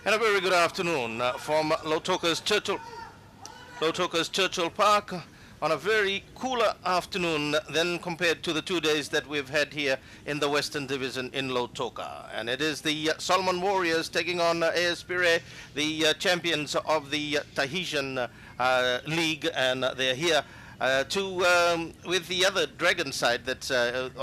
And a very good afternoon from Lautoka's Churchill Park on a very cooler afternoon than compared to the 2 days that we've had here in the Western Division in Lautoka. And it is the Solomon Warriors taking on AS Pirae, the champions of the Tahitian League, and they're here with the other dragon side that's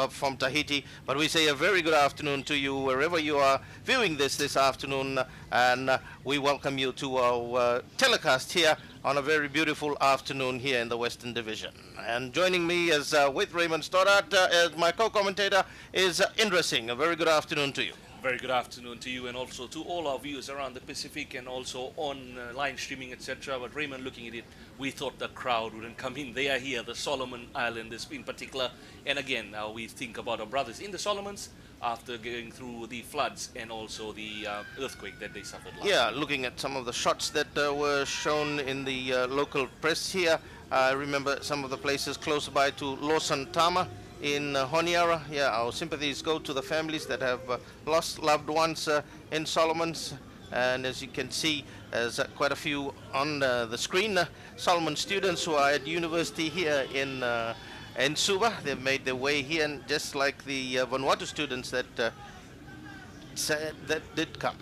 from Tahiti. But we say a very good afternoon to you wherever you are viewing this afternoon, and we welcome you to our telecast here on a very beautiful afternoon here in the Western Division. And joining me is with Raymond Stoddart as my co-commentator is Indra Singh. A very good afternoon to you. Very good afternoon to you and also to all our viewers around the Pacific and also on line streaming, etc. But Raymond, looking at it, we thought the crowd wouldn't come in. They are here, the Solomon Islanders in particular. And again, we think about our brothers in the Solomons after going through the floods and also the earthquake that they suffered last Yeah, week. looking at some of the shots that were shown in the local press here. I remember some of the places close by to Losantama in Honiara. Yeah, our sympathies go to the families that have lost loved ones in Solomons. And as you can see, there's quite a few on the screen. Solomon students who are at university here in Suva. They've made their way here, and just like the Vanuatu students that did come.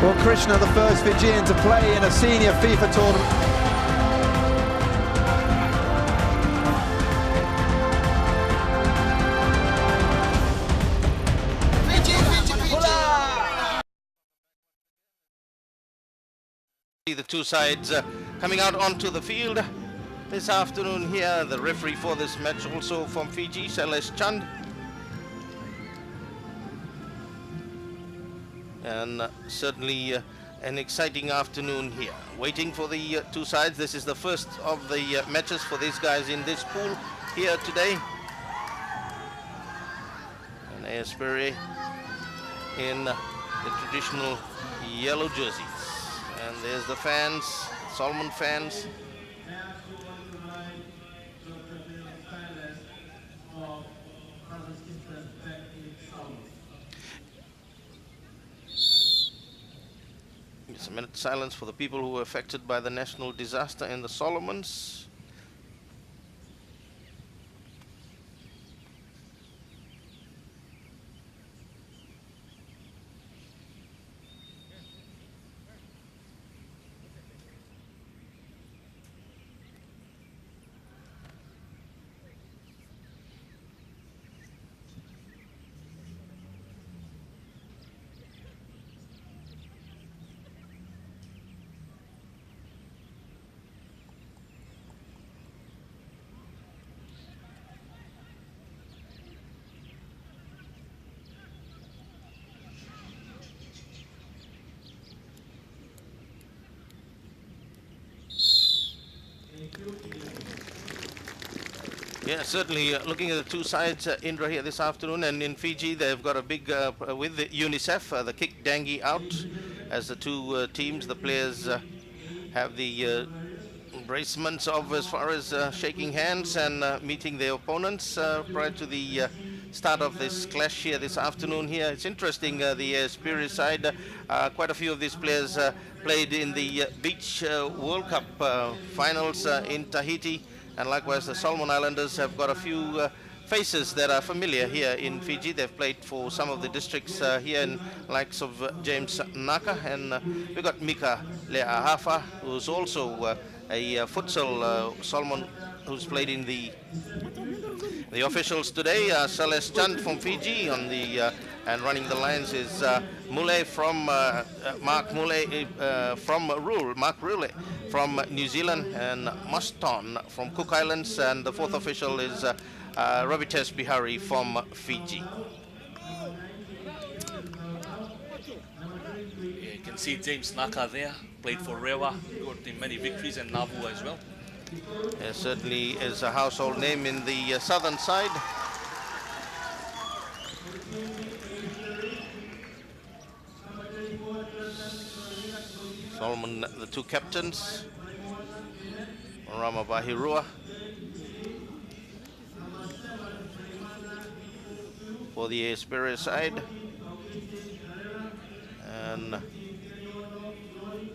Well, Krishna, the first Fijian to play in a senior FIFA tournament. The two sides coming out onto the field this afternoon here. The referee for this match also from Fiji, Shailesh Chand. And certainly an exciting afternoon here. Waiting for the two sides. This is the first of the matches for these guys in this pool here today. And AS Pirae in the traditional yellow jerseys. And there's the fans, Solomon fans. It's a minute silence for the people who were affected by the national disaster in the Solomons. Yeah, certainly looking at the two sides, Indra, here this afternoon, and in Fiji they've got a big, with the UNICEF, the kick dangi out as the two teams, the players have the embracements of as far as shaking hands and meeting their opponents prior to the start of this clash here this afternoon here. It's interesting, the Spirit side, quite a few of these players played in the Beach World Cup finals in Tahiti. And likewise, the Solomon Islanders have got a few faces that are familiar here in Fiji. They've played for some of the districts here in likes of James Naka, and we've got Mika Le'ahafa, who's also a futsal Solomon, who's played in the The officials today are Celeste Chand from Fiji on the and running the lines is Mule from Mark Mule from Rule, Mark Rule from New Zealand, and Muston from Cook Islands, and the fourth official is Ravitesh Bihari from Fiji. Yeah, you can see James Naka there, played for Rewa, got him many victories, and Navu as well. Certainly is a household name in the southern side. Solomon, the two captains, Rama Bahirua for the Pirae side, and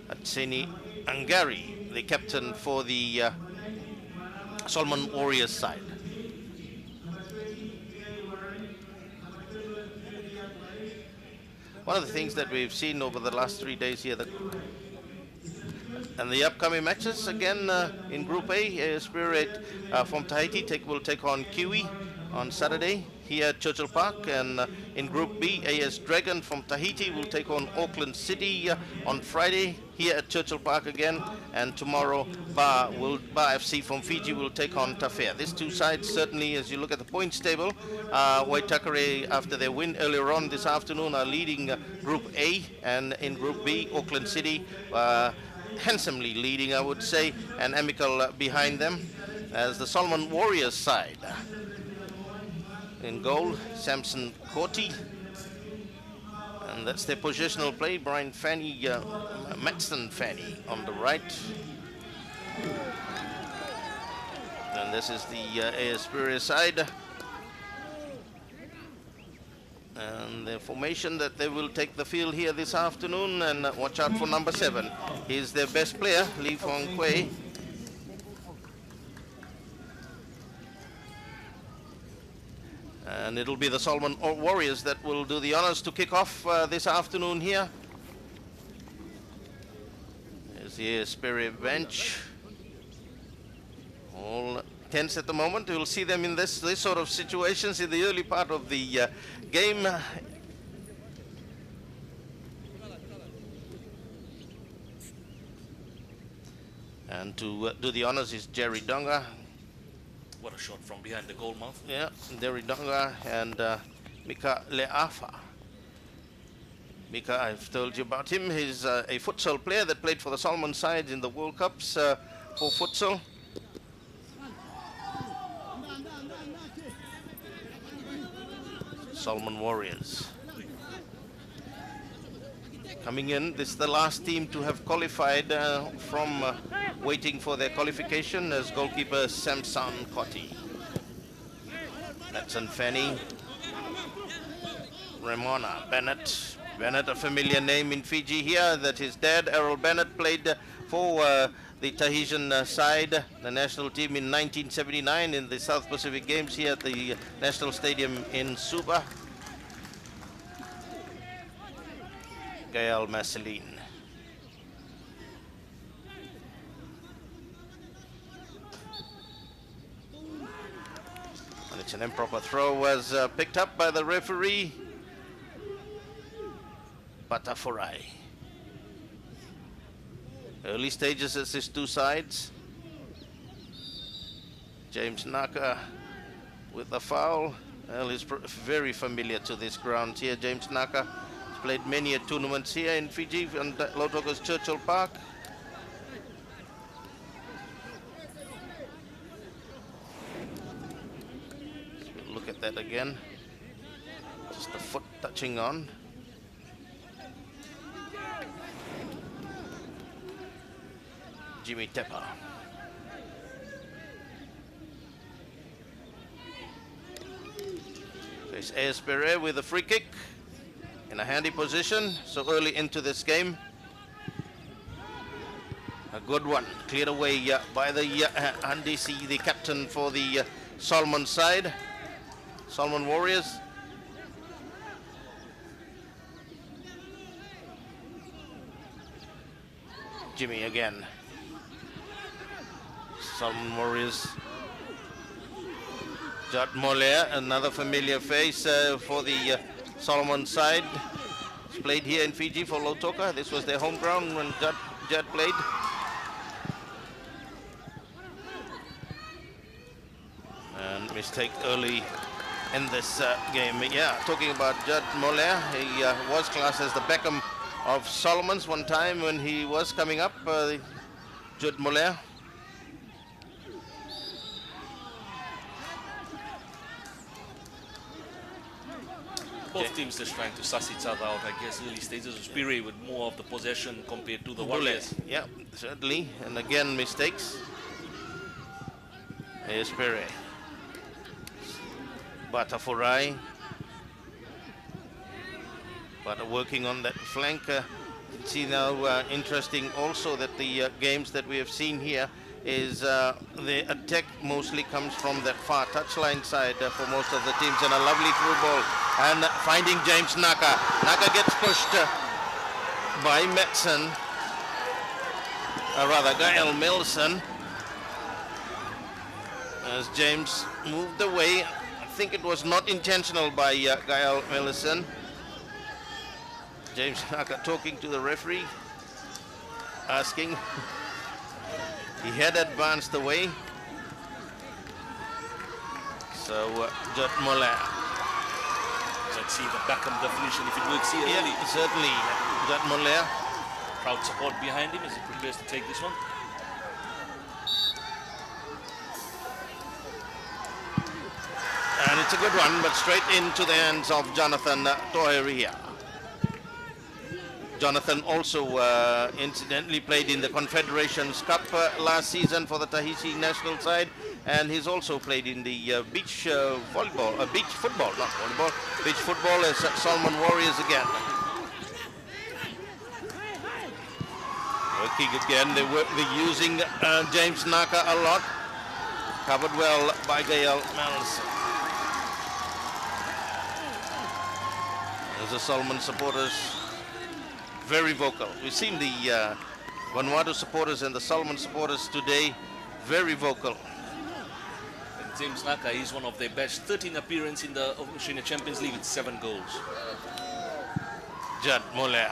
Atseni Angari, the captain for the Solomon Warriors side. One of the things that we've seen over the last 3 days here, and the upcoming matches again in Group A, Spirit from Tahiti will take on Kiwi on Saturday here at Churchill Park, and in Group B, AS Dragon from Tahiti will take on Auckland City on Friday here at Churchill Park again, and tomorrow Bar FC from Fiji will take on Tafea. These two sides certainly, as you look at the points table, Waitakere, after their win earlier on this afternoon, are leading Group A, and in Group B, Auckland City handsomely leading, I would say, and Amical behind them, as the Solomon Warriors side. In goal, Samson Corti, and that's their positional play. Brian Fanny, Matson Fanny on the right, and this is the AS Pirae side, and the formation that they will take the field here this afternoon. And watch out for number 7. He's their best player, Lee Fong Kwei. And it'll be the Solomon Warriors that will do the honors to kick off this afternoon here. There's the Spirit bench. All tense at the moment. You'll see them in this sort of situations in the early part of the game. And to do the honors is Jerry Donga. What a shot from behind the goal mouth. Yeah, Jerry Donga and Mika Leafa. Mika, I've told you about him. He's a futsal player that played for the Solomon sides in the World Cups for futsal. Solomon Warriors. Coming in, this is the last team to have qualified from waiting for their qualification, as goalkeeper Samson Cotti. Matson Fanny. Ramona Bennett. Bennett, a familiar name in Fiji here, that his dad, Errol Bennett, played for the Tahitian side, the national team in 1979 in the South Pacific Games here at the National Stadium in Suva. Gael Masseline. And it's an improper throw, was picked up by the referee, Patafurai. Early stages as these two sides. James Naka with the foul. Well, he's very familiar to this ground here. James Naka has played many tournaments here in Fiji and Lautoka's Churchill Park. So we'll look at that again. Just the foot touching on. Jimmy Tepper. So it's AS Pirae with a free kick in a handy position so early into this game. A good one, cleared away by the Andisi, the captain for the Solomon side, Solomon Warriors. Jimmy again. Solomon Warriors. Judd Moller, another familiar face for the Solomon side. He's played here in Fiji for Lautoka. This was their home ground when Judd played. And mistake early in this game. Yeah, talking about Judd Moller, he was classed as the Beckham of Solomons one time when he was coming up, Judd Moller. Both teams just trying to suss each other out, I guess, early stages of Pirae with more of the possession compared to the Warriors. Yeah, certainly. And again, mistakes. Here's Pirae. Batafurai. But working on that flank. See now, interesting also that the games that we have seen here is the attack mostly comes from that far touchline side for most of the teams, and a lovely through ball and finding James Naka. Naka gets pushed by Metson, rather Gael Milson, as James moved away. I think it was not intentional by Gael Milson. James Naka talking to the referee, asking. He had advanced away. So, Judd Moller. Let's see the Beckham definition if it works here. Yeah, really. certainly. Judd Moller. Crowd support behind him as he prepares to take this one. And it's a good run, but straight into the hands of Jonathan Toheria. Jonathan also incidentally played in the Confederations Cup last season for the Tahiti national side, and he's also played in the beach volleyball, beach football, not volleyball, beach football as Solomon Warriors again. Working again, they're using James Naka a lot, covered well by Gael Milson. There's the Solomon supporters. Very vocal. We've seen the Vanuatu supporters and the Solomon supporters today very vocal. And James Naka is one of their best. 13 appearances in the Oceania Champions League with 7 goals. Judd Moller.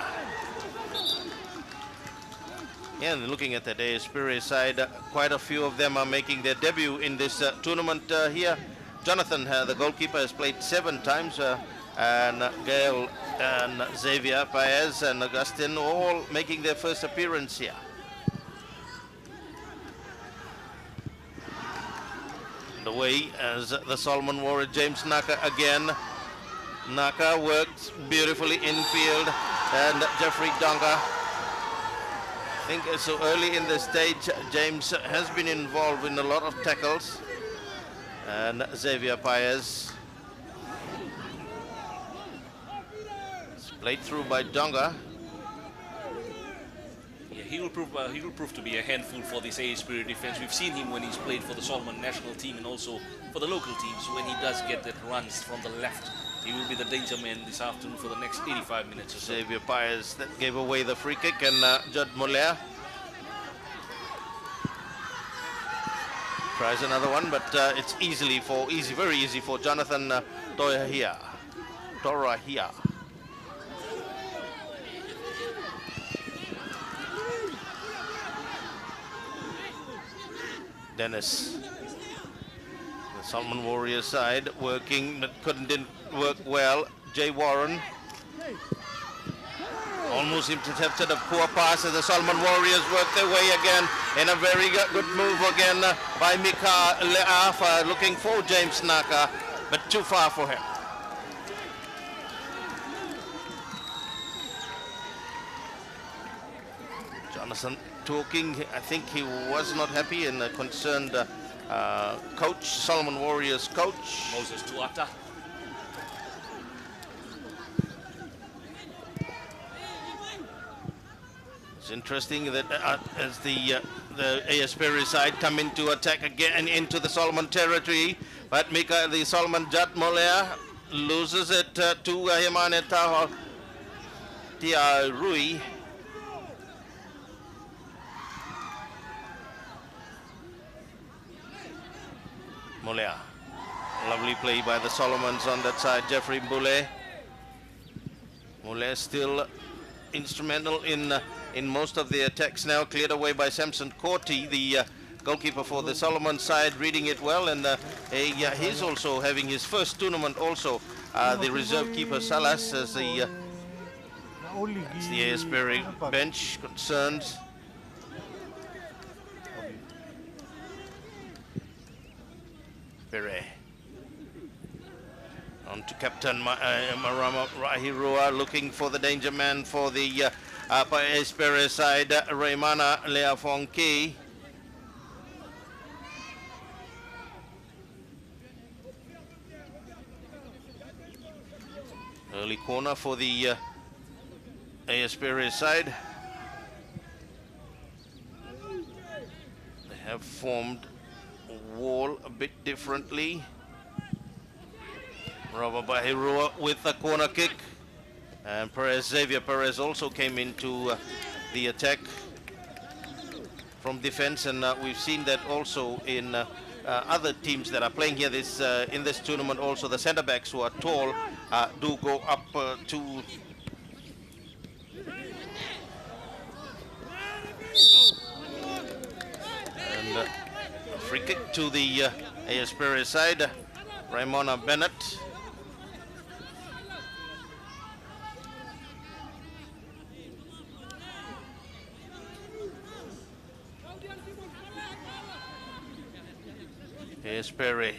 Yeah, and looking at the AS Pirae side, quite a few of them are making their debut in this tournament here. Jonathan, the goalkeeper, has played 7 times. And Gael and Xavier Paez and Augustin all making their first appearance here. The way as the Solomon Warrior, James Naka again. Naka works beautifully infield, and Jeffrey Donga. I think so early in the stage, James has been involved in a lot of tackles. And Xavier Paez. Played through by Donga. Yeah, he will prove to be a handful for this AS Pirae defense. We've seen him when he's played for the Solomon national team and also for the local teams. When he does get that runs from the left, he will be the danger man this afternoon for the next 85 minutes or so. Xavier Paez that gave away the free kick, and Judd Moller tries another one, but it's very easy for Jonathan Toheria. Dennis, the Solomon Warriors side, working but didn't work well. Jay Warren almost intercepted a poor pass as the Solomon Warriors work their way again in a very good move again by Mika Leafa, looking for James Naka, but too far for him. Jonathan talking, I think he was not happy and concerned coach, Solomon Warriors coach. Moses Tuata. It's interesting that as the AS Pirae side come into attack again into the Solomon territory, but the Solomon Judd Moller loses it to Hemane Taho Tia Rui. Moller Lovely play by the Solomons on that side. Jeffrey Boulay. Boulay still instrumental in most of the attacks now. Cleared away by Samson Corti, the goalkeeper for the Solomon side, reading it well, and he's also having his first tournament also. The reserve keeper Salas as the AS Pirae bench concerned. Pirae. On to Captain Marama Rahirua, looking for the danger man for the AS Pirae side, Raymana Leafonki. Early corner for the AS Pirae side. They have formed a wall a bit differently. Robert Bahirua with a corner kick, and Xavier Perez also came into the attack from defense, and we've seen that also in other teams that are playing here in this tournament. Also, the centre backs who are tall do go up to and free kick to the AS Pirae side. Raimona Bennett. AS Pirae.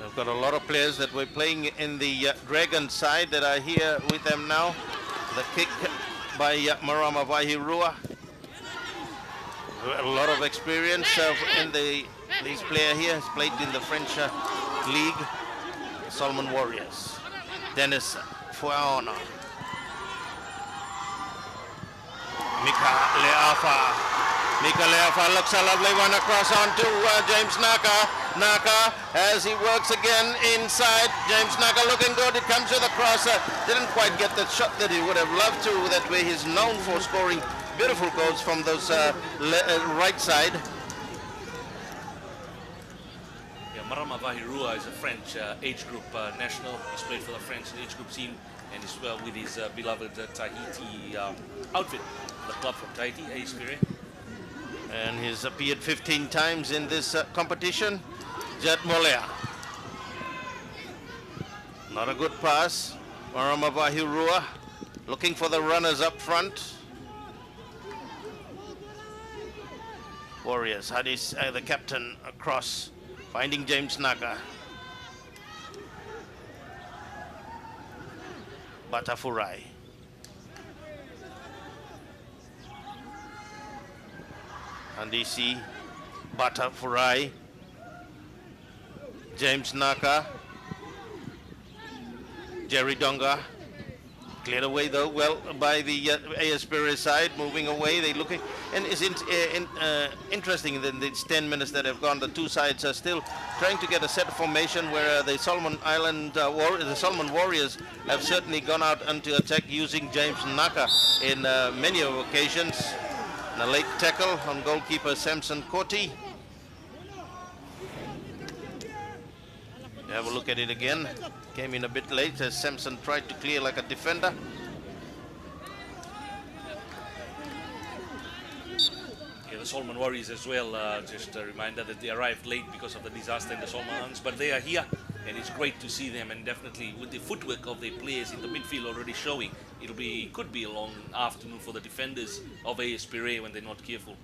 I've got a lot of players that were playing in the Dragon side that are here with them now. The kick by Marama Vahirua. A lot of experience in this player here. Has played in the French league. Solomon Warriors. Dennis Fuaona. Mika Leafa looks a lovely one across onto James Naka. Naka, as he works again inside. James Naka looking good. It comes with a cross. Didn't quite get the shot that he would have loved to. That way he's known for scoring beautiful goals from those right side. Yeah, Marama Vahirua is a French age group national. He's played for the French age group team and is well with his beloved Tahiti outfit. The club from Tahiti, AS Pirae. And he's appeared 15 times in this competition. Jet Molea. Not a good pass. Marama Vahirua looking for the runners up front. Warriors, Hadis, the captain, across, finding James Naka. Batafurai. Andisi, Batafurai, James Naka, Jerry Donga, cleared away though well by the AS Pirae side, moving away. They looking, and it's interesting in these 10 minutes that have gone. The two sides are still trying to get a set formation where the Solomon the Solomon Warriors have certainly gone out into attack using James Naka in many occasions. And a late tackle on goalkeeper Samson Corti. Have a look at it again. Came in a bit late as Samson tried to clear like a defender. Yeah, the Solomon Warriors as well, just a reminder that they arrived late because of the disaster in the Solomons, but they are here and it's great to see them, and definitely with the footwork of the players in the midfield already showing, could be a long afternoon for the defenders of AS Pirae when they're not careful.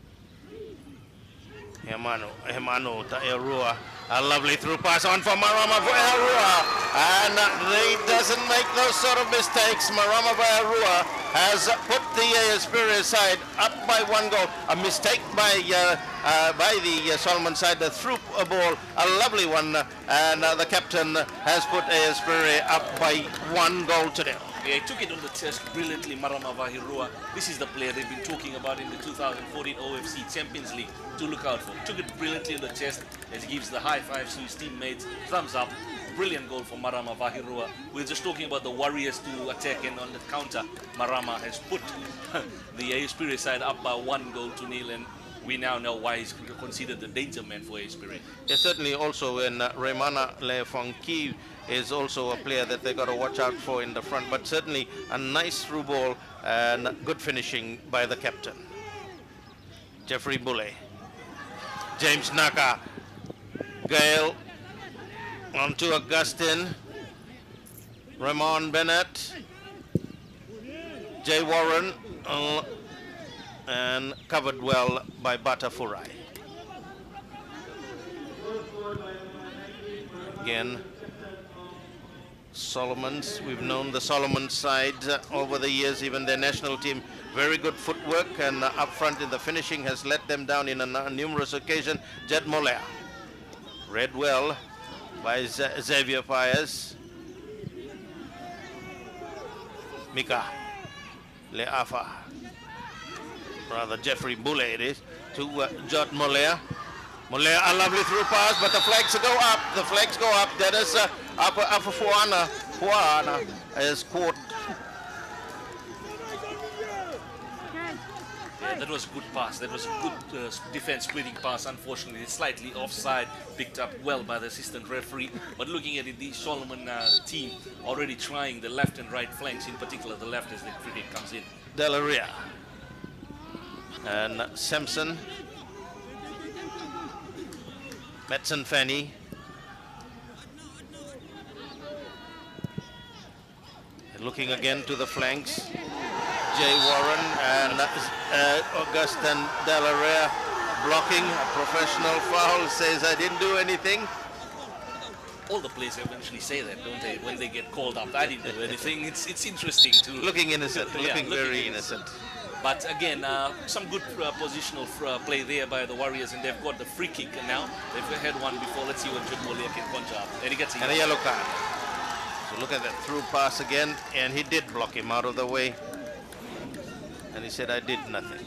Hemano Taerua, a lovely through pass on for Marama Vaerua, and he doesn't make those sort of mistakes. Marama Vaerua has put the AS Pirae side up by 1 goal. A mistake by the Solomon side, the through ball, a lovely one, and the captain has put AS Pirae up by 1 goal to nil. Yeah, he took it on the chest brilliantly, Marama Vahirua. This is the player they've been talking about in the 2014 OFC Champions League to look out for. Took it brilliantly on the chest as he gives the high fives to his teammates. Thumbs up. Brilliant goal for Marama Vahirua. We're just talking about the Warriors to attack, and on the counter, Marama has put the AS Pirae side up by 1 goal to nil, and we now know why he's considered the danger man for Pirae. Yeah, certainly also in Raymana Lefonki is also a player that they got to watch out for in the front, but certainly a nice through ball and good finishing by the captain. Jeffrey Bulle, James Naka, Gale onto Augustine, Ramon Bennett, Jay Warren, and covered well by Batafurai. Again, Solomons, we've known the Solomon side over the years, even their national team, very good footwork, and up front in the finishing has let them down in a numerous occasion. Jed Moller, read well by Xavier Paez. Mika Leafa, rather Jeffrey Bulle it is, to Jod Moller. Moller, a lovely through pass, but the flags go up. The flags go up. That is Fuana is caught. Yeah, that was a good pass. That was a good defense splitting pass. Unfortunately, it's slightly offside, picked up well by the assistant referee. But looking at it, the Solomon team already trying the left and right flanks, in particular the left as the cricket comes in. Delaria and Simpson. Metson Fanny. Looking again to the flanks. Jay Warren and Augustin Delaria blocking. A professional foul, says I didn't do anything. All the players eventually say that, don't they? When they get called up, I didn't do anything. It's interesting to... Looking innocent, yeah, looking very innocent. But again, some good positional play there by the Warriors, and they've got the free kick now. They've had one before. Let's see what Jim Molia can conjure up. And he gets a yellow card. So look at that through pass again, and he did block him out of the way. And he said, I did nothing.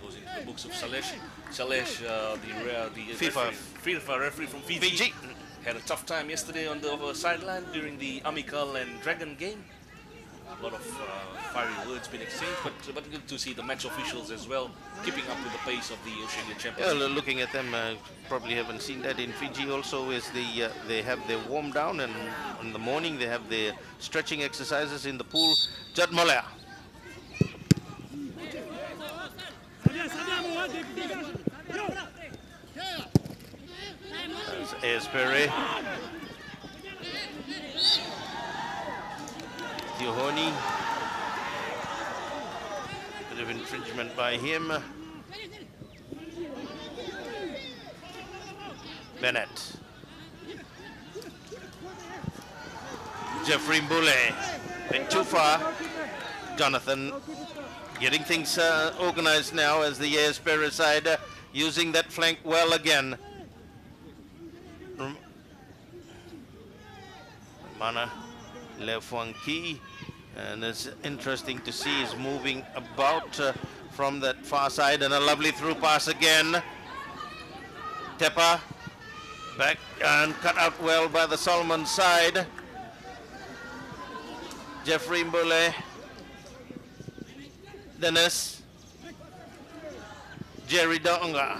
Goes into the books of Salesh. Salesh, the FIFA referee from Fiji, had a tough time yesterday on the sideline during the Amical and Dragon game. A lot of fiery words been exchanged, but good to see the match officials as well keeping up with the pace of the Oceania Championship. Yeah, looking at them, probably haven't seen that in Fiji. Also, is they have their warm down, and in the morning they have their stretching exercises in the pool. Jad Moller. There's Pirae. Tiohoni. Bit of infringement by him. Bennett. Jeffrey Bulle. Bit too far. Jonathan getting things organized now as the AS Pirae side using that flank well again. Mana Lefuanki, and it's interesting to see he's moving about from that far side, and a lovely through pass again. Tepa back and cut out well by the Solomon side. Jeffrey Mbule, Dennis, Jerry Donga.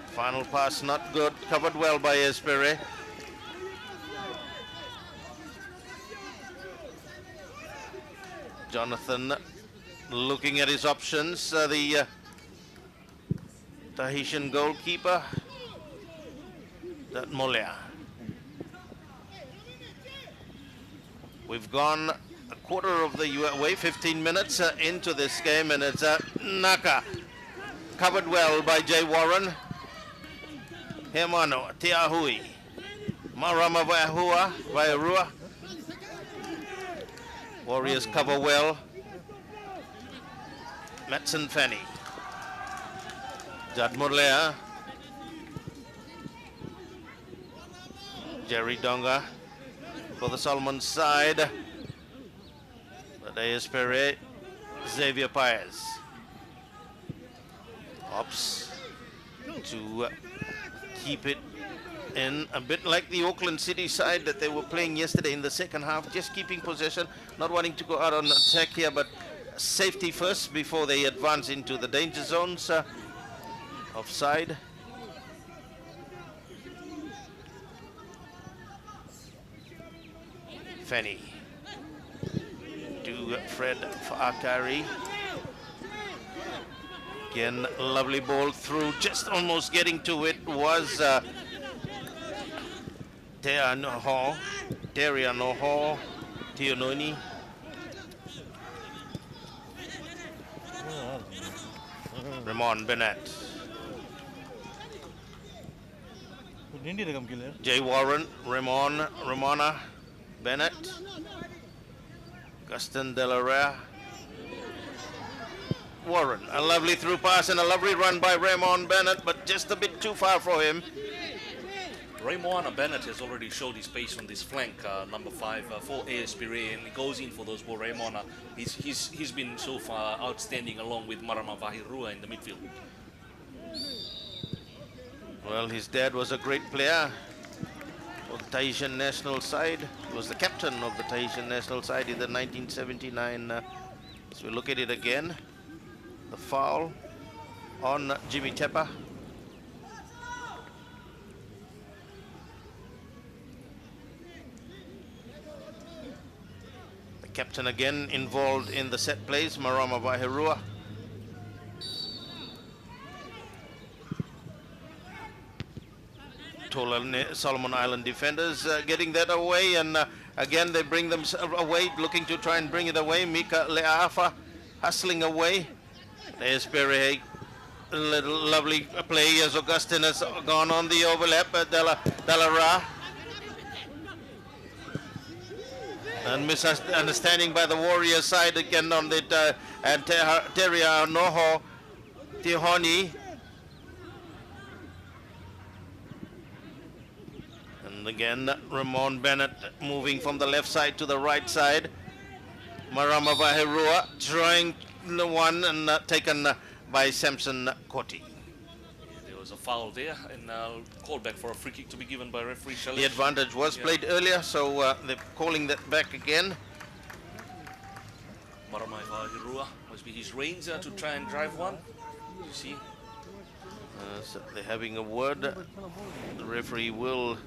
Final pass not good, covered well by Espere. Jonathan looking at his options, the Tahitian goalkeeper, that Molia. We've gone a quarter of the way, 15 minutes into this game, and it's Naka, covered well by Jay Warren. Hemano, Tiahui, Marama Vairua. Warriors cover well. Metson Fanny. Jad Murlea. Jerry Donga for the Solomon side. But AS Pirae, Xavier Paez. Ops to keep it in, a bit like the Auckland City side that they were playing yesterday in the second half, just keeping possession, not wanting to go out on attack here, but safety first before they advance into the danger zones. Offside. Fanny to Fred for Akari. Again, lovely ball through, just almost getting to it was Teria Noho, Tiononi. Ramon Bennett. Jay Warren, Ramona Bennett. Augustin Delaria. Warren, a lovely through pass and a lovely run by Ramon Bennett, but just a bit too far for him. Ramon Bennett has already showed his pace on this flank, number 5 for AS Pirae, and he goes in for those balls. Ramon, he's been so far outstanding along with Marama Vahirua in the midfield. Well, his dad was a great player for the Tahitian national side. He was the captain of the Tahitian national side in the 1979. So we look at it again. The foul on Jimmy Tepper. The captain again involved in the set plays, Marama Vahirua. Solomon Island defenders getting that away, and again they bring them away, looking to try and bring it away. Mika Leafa hustling away. There's Pirae, a little lovely play as Augustin has gone on the overlap. Delara. And misunderstanding by the Warrior side again on the and Teria Noho Tihoni. And again, Ramon Bennett moving from the left side to the right side. Marama Vahirua trying the one and taken by Samson Koti. There was a foul there, and called back for a free kick to be given by referee Shalish. The advantage was played earlier, so they're calling that back again. Marama Vahirua must be his reins to try and drive one. You see? So they're having a word. The referee will.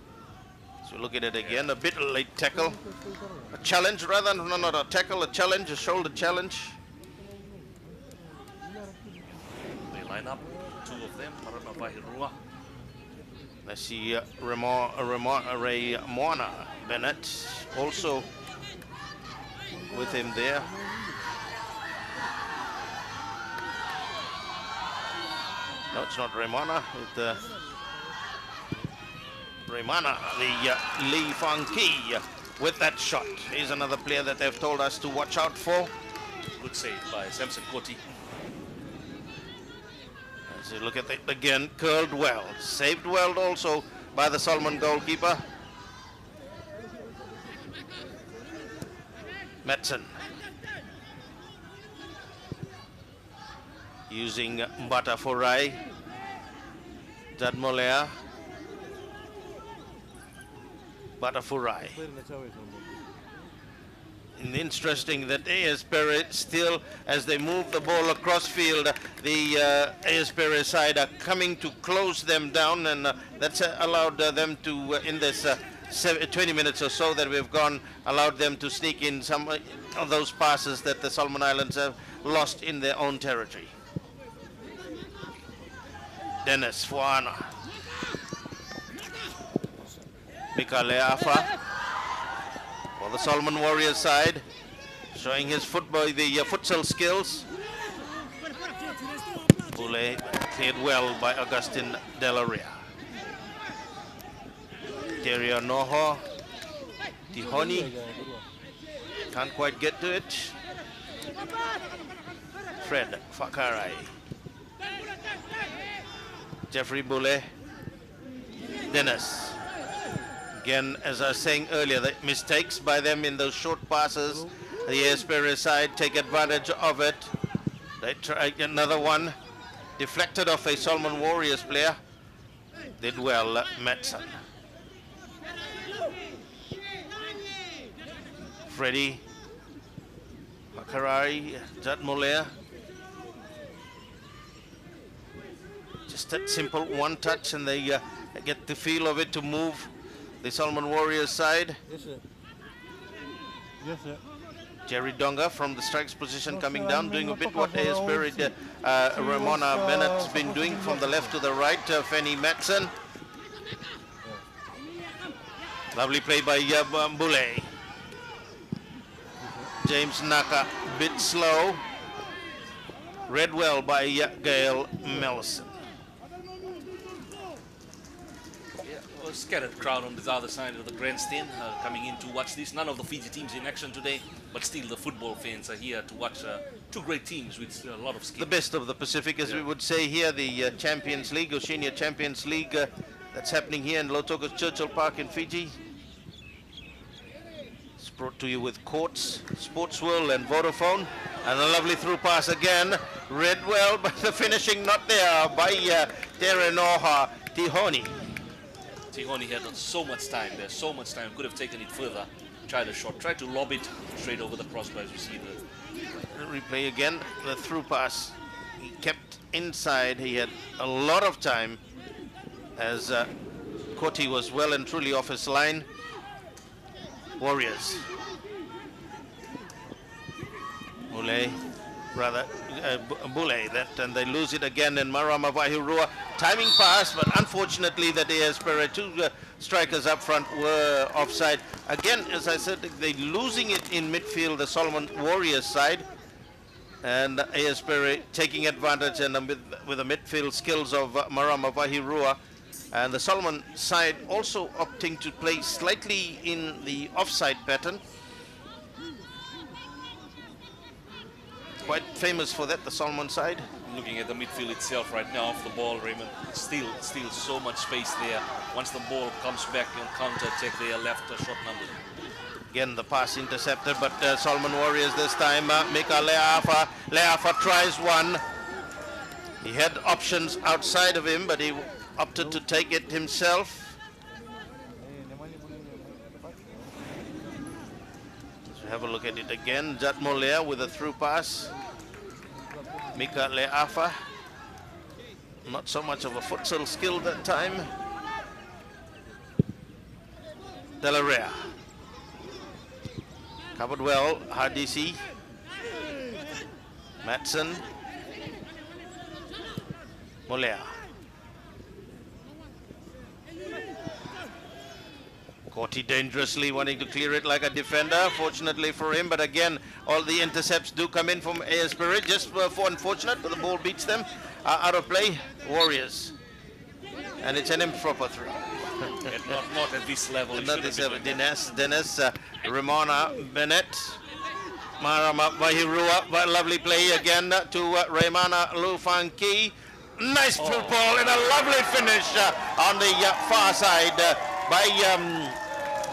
So look at it again, a bit late tackle. A challenge rather, no, not a tackle, a challenge, a shoulder challenge. They line up, 2 of them, Marama Vahirua. I see Moana Bennett also with him there. No, it's not Raimana. Raimana, the Lee Fang Ki with that shot. He's another player that they've told us to watch out for. Good save by Samson Koti. As you look at it again, curled well. Saved well also by the Solomon goalkeeper. Metson. Using Mbata Forai. Jadmolea. Batafurai. And interesting that AS Pirae still, as they move the ball across field, the AS Pirae side are coming to close them down, and that's allowed them to, in this 20 minutes or so that we've gone, allowed them to sneak in some of those passes that the Solomon Islands have lost in their own territory. Dennis Fuana. Mika Leafa for the Solomon Warriors side, showing his futsal skills. Bule cleared well by Augustin Delaria. Teria Noho, Tihoni, can't quite get to it. Fred Fakarai. Jeffrey Bule. Dennis. Again, as I was saying earlier, the mistakes by them in those short passes, the AS Pirae side take advantage of it. They try another one, deflected off a Solomon Warriors player. Did well, Metson. Freddie Pirae, Jatmolea. Just that simple one touch and they get the feel of it to move the Solomon Warriors side. Yes, sir. Yes, sir. Jerry Donga from the strikes position coming down, doing a bit what Pirae did. Ramona Bennett's been doing from the left to the right. Fanny Matson. Lovely play by Bule. James Naka, bit slow. Read well by Gail Melson. A scattered crowd on the other side of the grandstand coming in to watch this. None of the Fiji teams in action today, but still the football fans are here to watch two great teams with a lot of skill. The best of the Pacific, as we would say here, the Champions League, Oceania Champions League, that's happening here in Lautoka Churchill Park in Fiji. It's brought to you with Courts, Sports World and Vodafone. And a lovely through pass again, read well, but the finishing not there by Terenoha Tihoni. Tihoni had so much time there, so much time, could have taken it further, tried a shot, tried to lob it straight over the crossbar as you see the replay again, the through pass. He kept inside, he had a lot of time as Koti was well and truly off his line. Warriors. Bule, that, and they lose it again in Marama Vahirua. Timing pass, but unfortunately the Pirae, two strikers up front were offside. Again, as I said, they're losing it in midfield, the Solomon Warriors side. And Pirae taking advantage and with the midfield skills of Marama Vahirua. And the Solomon side also opting to play slightly in the offside pattern. Quite famous for that, the Solomon side. Looking at the midfield itself right now off the ball, Raymond, still so much space there. Once the ball comes back on counter attack, they are left a short number. Again, the pass intercepted, but Solomon Warriors this time. Mika Leafa tries one. He had options outside of him, but he opted to take it himself. Let's have a look at it again. Jatmolea with a through pass. Mika Leafa, not so much of a futsal skill that time. Delarea, covered well, Hardisi, Matson, Molea. Koti dangerously wanting to clear it like a defender, fortunately for him, but again, all the intercepts do come in from Pirae, just for unfortunate, but the ball beats them out of play. Warriors. And it's an improper throw. not at this level. Not this level. Dennis, Ramona Bennett, Marama Vahirua, lovely play again to Raymana Lufanki. Nice football and a lovely finish on the far side by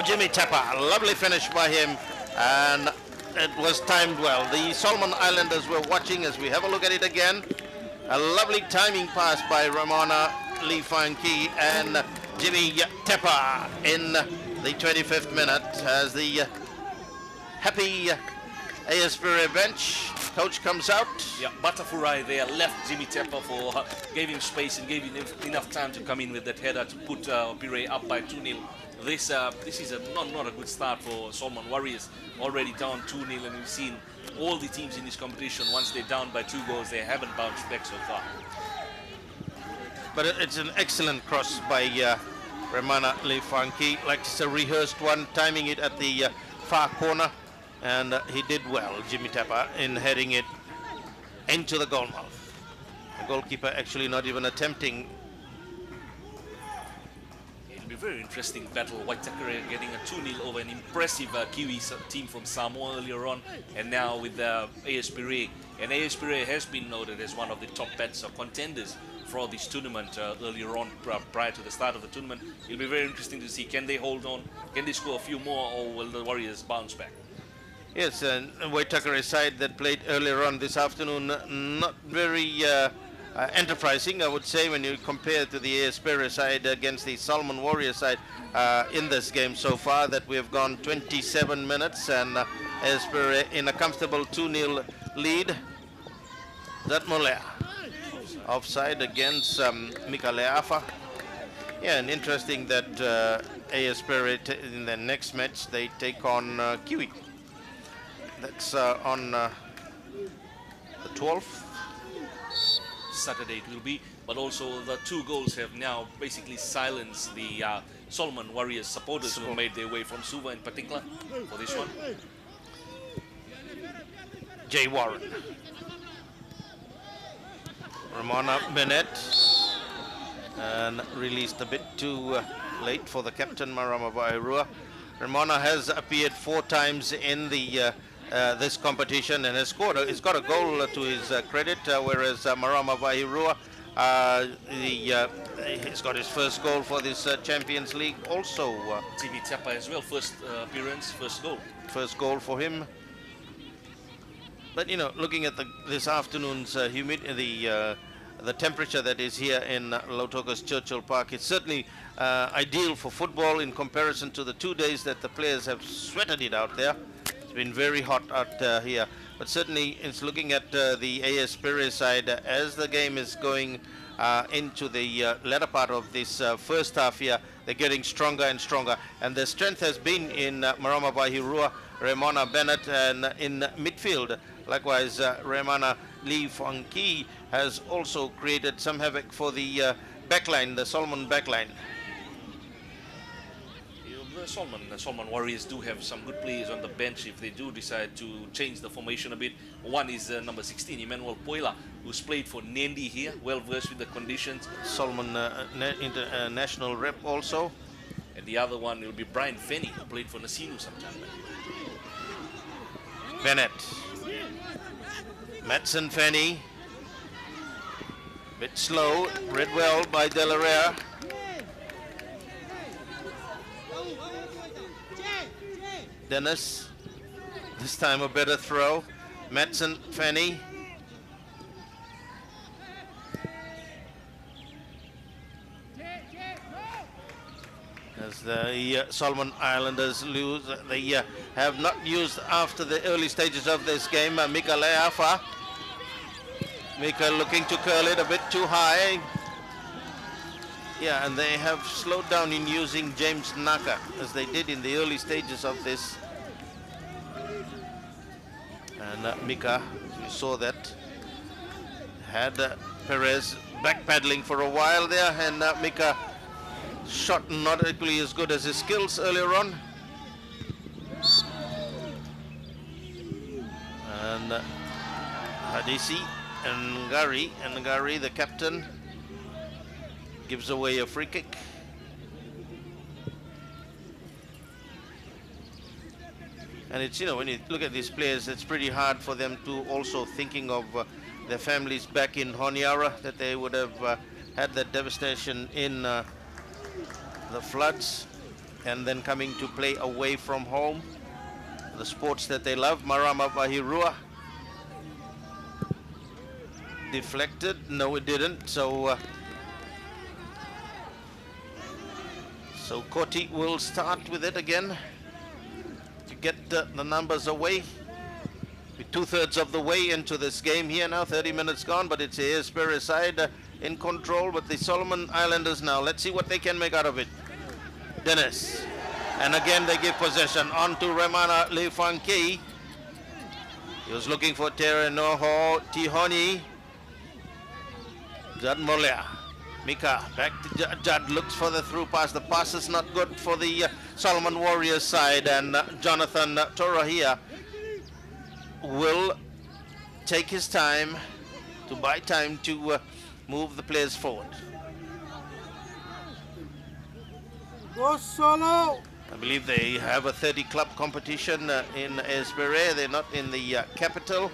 Jimmy Tepper. Lovely finish by him, and it was timed well. The Solomon Islanders were watching as we have a look at it again. A lovely timing pass by Ramona Lifanki and Jimmy Tepper in the 25th minute as the happy Pirae bench coach comes out. Yeah, Batafurai there left Jimmy Tepper gave him space and gave him enough time to come in with that header to put Pirae up by 2-0. This is not a good start for Solomon Warriors. Already down 2-0, and we've seen all the teams in this competition, once they're down by 2 goals, they haven't bounced back so far. But it's an excellent cross by Ramana Lifanki, like it's a rehearsed one, timing it at the far corner, and he did well, Jimmy Tepper, in heading it into the goal mouth. The goalkeeper actually not even attempting. It'll be a very interesting battle. Waitakere getting a 2-0 over an impressive Kiwi team from Samoa earlier on, and now with Pirae. And Pirae has been noted as one of the top bets or contenders for this tournament earlier on, prior to the start of the tournament. It'll be very interesting to see, can they hold on, can they score a few more, or will the Warriors bounce back? Yes, and Waitakere's side that played earlier on this afternoon, not very enterprising, I would say, when you compare to the Pirae side against the Solomon Warriors side in this game so far, that we have gone 27 minutes and AS Pirae in a comfortable 2-0 lead. Zatmolea offside against Mika Leafa. Yeah, and interesting that AS Pirae in the next match they take on Kiwi. That's on the 12th. Saturday it will be, but also the 2 goals have now basically silenced the Solomon Warriors supporters who made their way from Suva in particular for this one. Jay Warren. Ramona Bennett. And released a bit too late for the captain, Marama Vairua. Ramona has appeared 4 times in the this competition and has scored. He's got a goal to his credit, whereas Marama Vairua, he's got his first goal for this Champions League. Also, TV Tiapa as well, first appearance, first goal. First goal for him. But you know, looking at this afternoon's the temperature that is here in Lautoka's Churchill Park, it's certainly ideal for football in comparison to the 2 days that the players have sweated it out there. It's been very hot out here, but certainly it's looking at the AS Pirae side as the game is going into the latter part of this first half here. They're getting stronger and stronger, and their strength has been in Marama Bahirua, Ramona Bennett, and in midfield. Likewise, Ramana Lee Funky has also created some havoc for the backline, the Solomon backline. The Solomon Warriors do have some good players on the bench if they do decide to change the formation a bit. One is number 16, Emmanuel Poila, who's played for Nendi here, well versed with the conditions. Solomon international rep also. And the other one will be Brian Fenny, who played for Nasinu sometime back. Bennett. Madsen Fenny. Bit slow, read well by Delarrea. Dennis, this time a better throw. Madsen Fenny. As the Solomon Islanders lose, they have not used after the early stages of this game. Mika Leafa. Mika looking to curl it a bit too high. Yeah, and they have slowed down in using James Naka as they did in the early stages of this. And Mika, we saw that, had Perez backpedaling for a while there, and Mika shot not equally as good as his skills earlier on. And Hadisi and Ngari, the captain, gives away a free kick. And it's, you know, when you look at these players, it's pretty hard for them to also thinking of their families back in Honiara, that they would have had that devastation in the floods, and then coming to play away from home, the sports that they love. Marama Bahirua deflected. No, it didn't. So Koti will start with it again to get the numbers away. We're 2/3 of the way into this game here now, 30 minutes gone, but it's AS Pirae side in control with the Solomon Islanders now. Let's see what they can make out of it. Dennis. And again they give possession on to Ramana Lefanki. He was looking for Terenoho Tihoni. Judd Molea. Mika back to Judd, looks for the through pass. The pass is not good for the Solomon Warriors side, and Jonathan Torahia will take his time to buy time to move the players forward. Go Solo! I believe they have a 30 club competition in AS Pirae. They're not in the capital.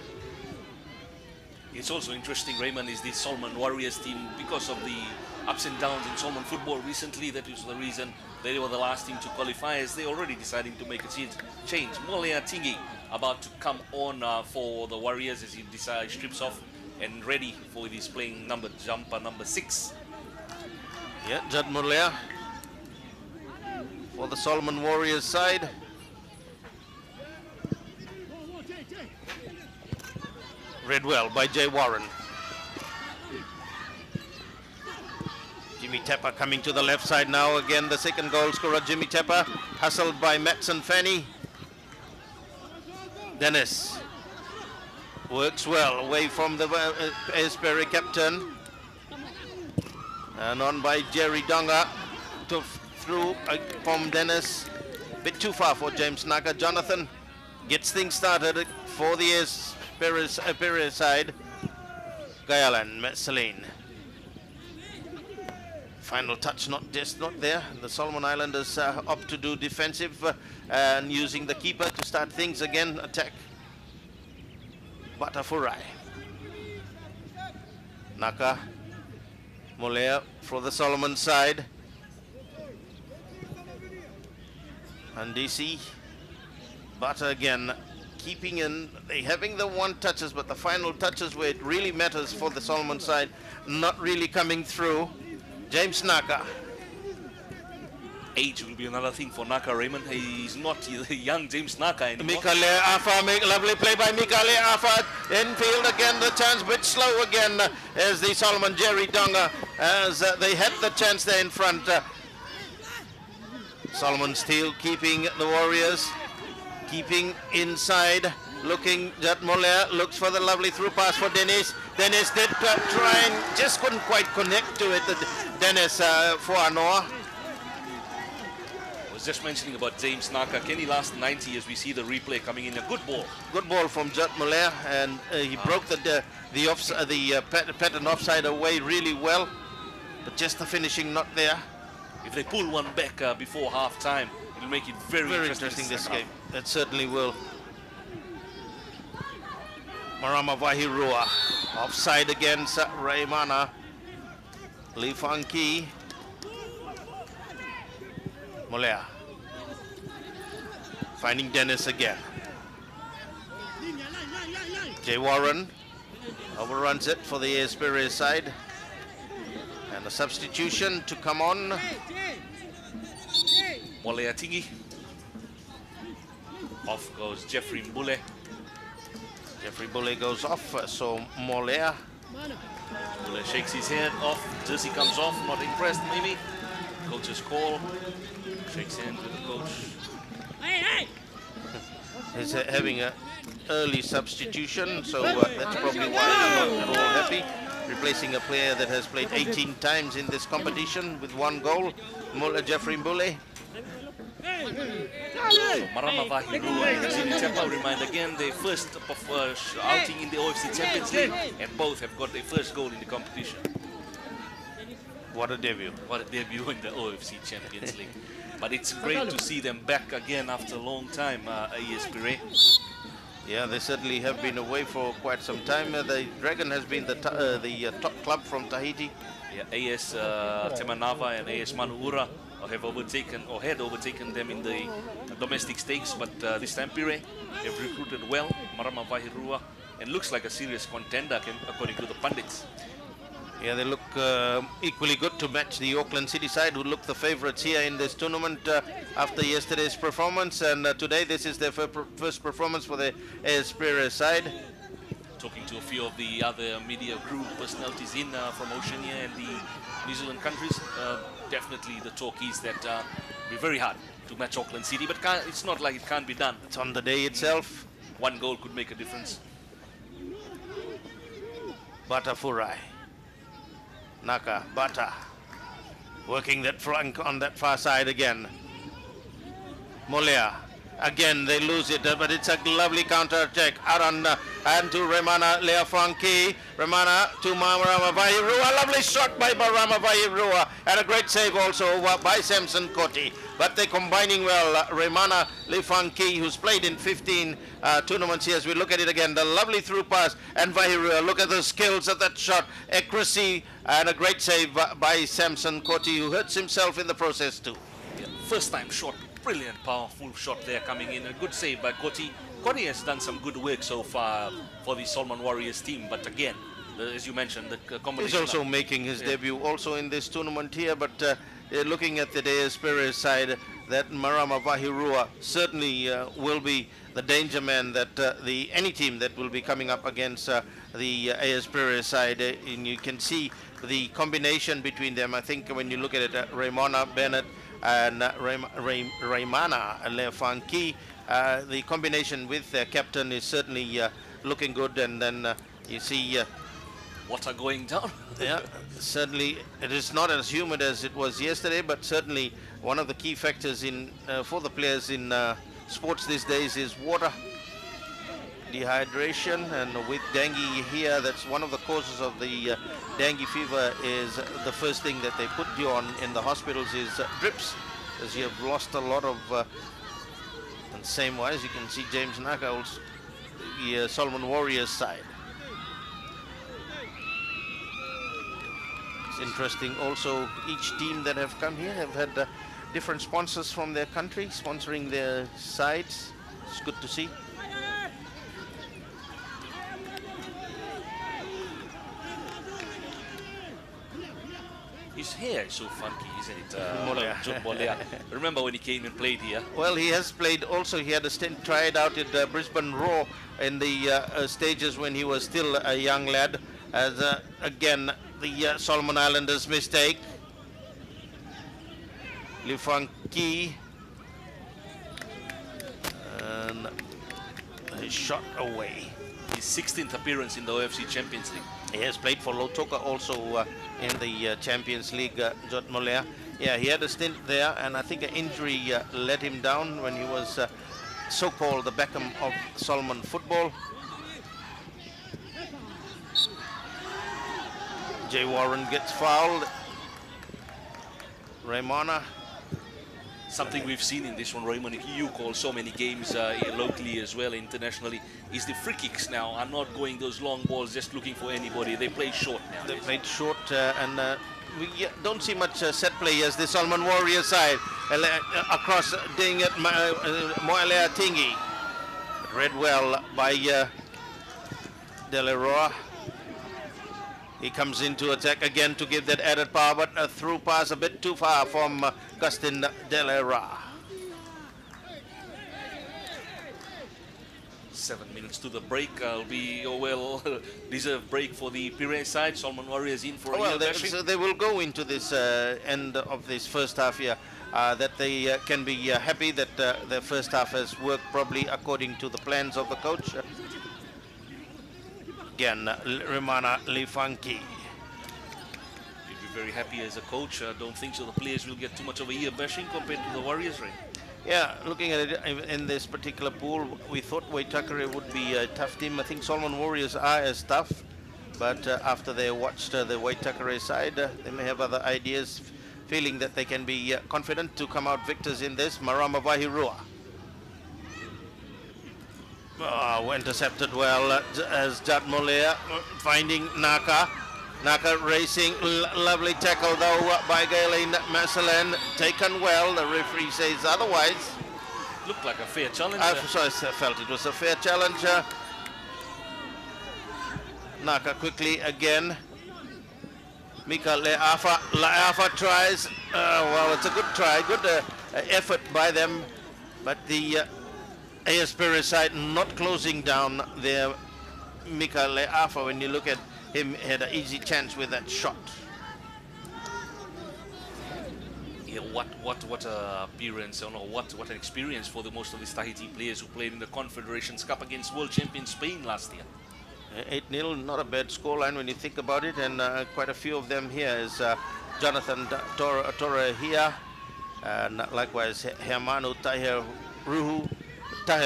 It's also interesting, Raymond, is the Solomon Warriors team, because of the ups and downs in Solomon football recently. That was the reason they were the last team to qualify, as they already deciding to make a change. Molea Tingi about to come on for the Warriors as he strips off and ready for his playing jumper number 6. Yeah, Judd Molea for the Solomon Warriors side. Read well by Jay Warren. Jimmy Tepper coming to the left side now. Again, the second goal scorer, Jimmy Tepper, hustled by Matson Fanny. Dennis works well away from the AS Pirae captain. And on by Jerry Donga through from Dennis. Bit too far for James Naka. Jonathan gets things started for the AS Pirae side. Gayalan, Celine. Final touch not there. The Solomon Islanders opt to do defensive and using the keeper to start things again. Attack. Batafurai. Naka. Molea for the Solomon side. And DC. Bata again. Keeping in, they having the one touches, but the final touches where it really matters for the Solomon side, not really coming through. James Naka. Age will be another thing for Naka, Raymond. He's not the young James Naka anymore. Mikale Afa, lovely play by Mikale Afa. Infield again, the chance, bit slow again as the Solomon Jerry Donga, as they had the chance there in front. Solomon still keeping the Warriors, keeping inside, looking. Jat Moller looks for the lovely through pass for Dennis. Dennis did try and just couldn't quite connect to it. Dennis for Anoa. I was just mentioning about James Naka. Can he last 90 as we see the replay coming in? A good ball. Good ball from Jat Moller, and he broke the pattern offside away really well, but just the finishing not there. If they pull one back before half time, it'll make it very interesting this game. It certainly will. Marama Vahirua offside against Raimana. Lee Funky. Molea. Finding Dennis again. Jay Warren overruns it for the AS Pirae side. And a substitution to come on. Molea Tingi. Off goes Jeffrey Mbule. Jeffrey Bulle goes off, so Molea. Mbule shakes his head off. Jersey comes off, not impressed maybe. Coach's call. Shakes hands with the coach. He's having an early substitution, so that's probably why he's not at all happy. Replacing a player that has played 18 times in this competition with one goal, Jeffrey Mbule. Marama Vahirua and Jimmy Tepper remind again their first outing in the OFC Champions League, and both have got their first goal in the competition. What a debut. What a debut in the OFC Champions League. But it's great to see them back again after a long time, AS Pirae. Yeah, they certainly have been away for quite some time. The Dragon has been the top club from Tahiti. Yeah, AS Temanava and AS Manuura have had overtaken them in the domestic stakes, but this time Pirae have recruited well. Marama Vahirua, and looks like a serious contender according to the pundits. Yeah, they look equally good to match the Auckland City side, who look the favourites here in this tournament after yesterday's performance. And today, this is their first performance for the AS Pirae side. Talking to a few of the other media crew personalities in from Oceania and the New Zealand countries, definitely the talk is that it'll be very hard to match Auckland City, but it's not like it can't be done. It's on the day itself. One goal could make a difference. Batafurai. Naka, Bata. Working that flank on that far side again. Molea. Again, they lose it, but it's a lovely counter-attack. Out on and to Remana Leafranchi. Remana to Marama Vahirua. Lovely shot by Marama Vahirua. And a great save also by Samson Koti. But they're combining well. Remana Leafranchi, who's played in 15 tournaments here. As we look at it again, the lovely through pass. And Vahirua, look at the skills of that shot. Accuracy and a great save by Samson Koti, who hurts himself in the process too. Yeah, first time shot. Brilliant, powerful shot there coming in. A good save by Koti. Koti has done some good work so far for the Solomon Warriors team, but again, as you mentioned, the combination. He's also making his debut also in this tournament here, but looking at the AS Pirae side, that Marama Vahirua certainly will be the danger man that any team that will be coming up against the AS Pirae side. And you can see the combination between them. I think when you look at it, Raymona Bennett and Raymana Lefanki, the combination with their captain is certainly looking good. And then you see water going down. yeah, certainly it is not as humid as it was yesterday, but certainly one of the key factors in for the players in sports these days is water, dehydration. And with dengue here, that's one of the causes of the dengue fever. Is the first thing that they put you on in the hospitals is drips, as you have lost a lot of and same wise you can see James Naka also, the Solomon Warriors side. It's interesting also, each team that have come here have had different sponsors from their country sponsoring their sides. It's good to see. His hair is so funky, isn't it? Molea. John Molea. Remember when he came and played here? Well, he has played also. He had a stint, tried out at Brisbane Roar in the stages when he was still a young lad. As again, the Solomon Islanders' mistake. Lifanki and a shot away. His 16th appearance in the OFC Champions League. He has played for Lautoka also in the Champions League, Jot Molea. Yeah, he had a stint there, and I think an injury let him down when he was so-called the Beckham of Solomon football. Jay Warren gets fouled. Raymona. Something we've seen in this one, Raymond, you call so many games locally as well, internationally, is the free kicks now are not going those long balls just looking for anybody. They play short now. They played short and we don't see much set play as the Solomon Warrior side across doing it Moelea Tingi. Read well by Deleroy. He comes into attack again to give that added power, but a through pass a bit too far from Gustin Delera. 7 minutes to the break. Will be a well-deserved break for the Pirae side. Solomon Warriors in for a well, heel bashing. so they will go into this end of this first half here. That they can be happy that the first half has worked probably according to the plans of the coach. Again, Rimana Lifanki. You'd be very happy as a coach. I don't think so the players will get too much of a ear bashing compared to the Warriors, right? Yeah, looking at it in this particular pool, we thought Waitakere would be a tough team. I think Solomon Warriors are as tough, but after they watched the Waitakere side, they may have other ideas, feeling that they can be confident to come out victors in this. Marama Vahirua. Intercepted well as Jad Molea finding Naka. Naka racing, lovely tackle though by Galen Masselen, taken well. The referee says otherwise. Looked like a fair challenge. I felt it was a fair challenge. Naka quickly again. Mika Leafa tries. Well, it's a good try, good effort by them, but the AS Pirae side not closing down their Mika Leafa. When you look at him, had an easy chance with that shot. Yeah, what appearance, or what an experience for the most of these Tahiti players who played in the Confederations Cup against world champion Spain last year. 8-0, not a bad scoreline when you think about it, and quite a few of them here is Jonathan Torre here, and likewise Hermano Tahe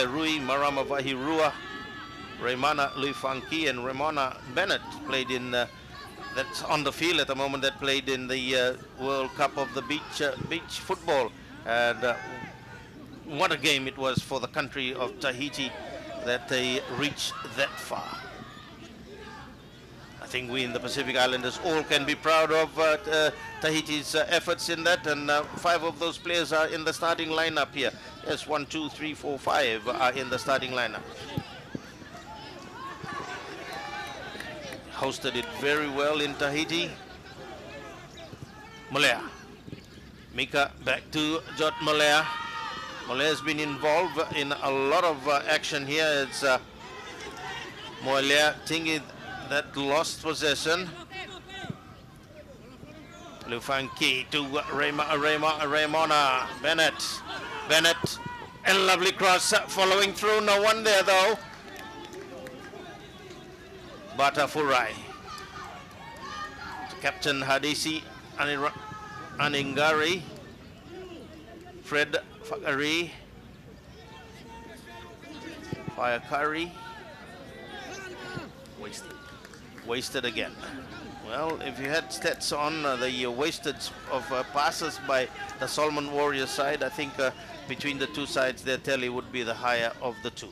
Rui, Marama Vahirua, Raymana Lifanki, and Ramona Bennett played in that's on the field at the moment, that played in the World Cup of the beach football. And what a game it was for the country of Tahiti that they reached that far. I think we in the Pacific Islanders all can be proud of Tahiti's efforts in that, and 5 of those players are in the starting lineup here. Yes, 1, 2, 3, 4, 5 are in the starting lineup. Hosted it very well in Tahiti. Molea. Mika back to Jot Malaya. Malaya's been involved in a lot of action here. It's Malaya Tingi that lost possession. Lufanki to Raymona Bennett, and lovely cross following through. No one there though. Batafurai. Captain Hadisi Aningari. Fred Fakari. Fayakari. Wasted again. Well, if you had stats on the wastage of passes by the Solomon Warriors side, I think between the two sides, their tally would be the higher of the two.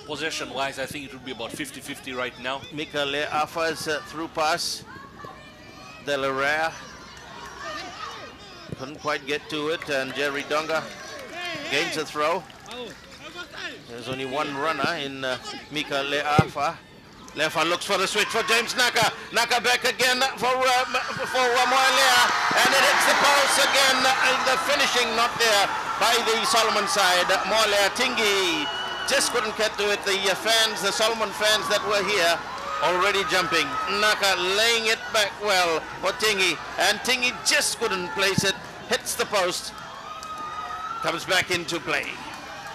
Possession-wise, I think it would be about 50-50 right now. Mika Le'afa's through pass. De La Rea couldn't quite get to it, and Jerry Donga gains a throw. There's only one runner in Mika Le'afa. Lefa looks for the switch for James Naka. Naka back again for Moelea, and it hits the post again. The finishing not there by the Solomon side. Moelea Tingi just couldn't get to it. The fans, the Solomon fans that were here, already jumping. Naka laying it back well for Tingi, and Tingi just couldn't place it. Hits the post. Comes back into play.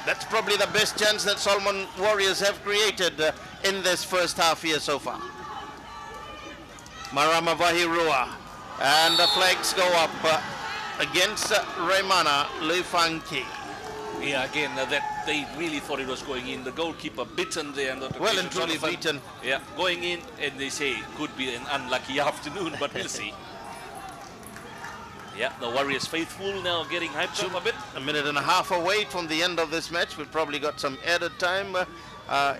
That's probably the best chance that Solomon Warriors have created in this first half here so far. Marama Vahirua, and the flags go up against Raymana Lufanki. Yeah, again, that they really thought it was going in. The goalkeeper bitten there. And well and truly beaten. Yeah, going in, and they say could be an unlucky afternoon, but we'll see. Yeah, the Warriors faithful now getting hyped up a bit. A minute and a half away from the end of this match. We've probably got some added time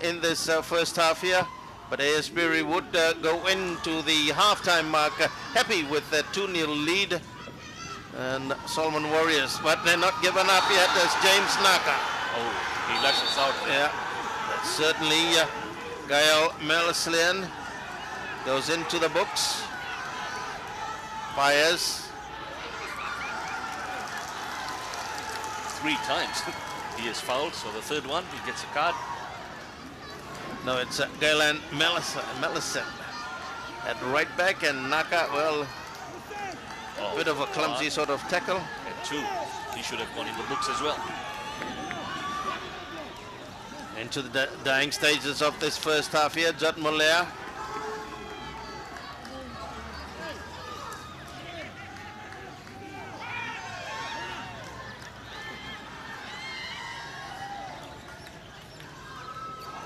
in this first half here. But AS Pirae would go into the halftime mark happy with the 2-0 lead. And Solomon Warriors, but they're not given up yet as James Naka. Oh, he lashes out there. Yeah, that's certainly Gael Melislian goes into the books. Fires. 3 times he is fouled, so the third one he gets a card. No, it's Galen Mellison at right back, and Naka, well, a bit of a clumsy sort of tackle. And 2, he should have gone in the books as well. Into the dying stages of this first half here, Jot Malaya.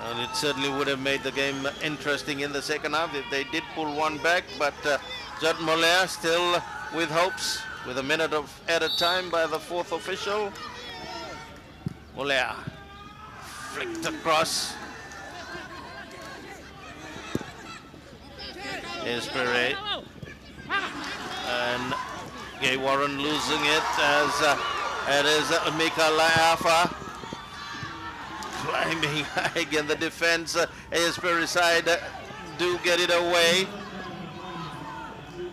And it certainly would have made the game interesting in the second half if they did pull one back, but Jot Malaya still with hopes, with a minute of added time by the 4th official. Malaya flicked across. Here's Pirae. And Gay Warren losing it as it is Mika Le'afa. Climbing high again, the defense, AS Pirae side do get it away.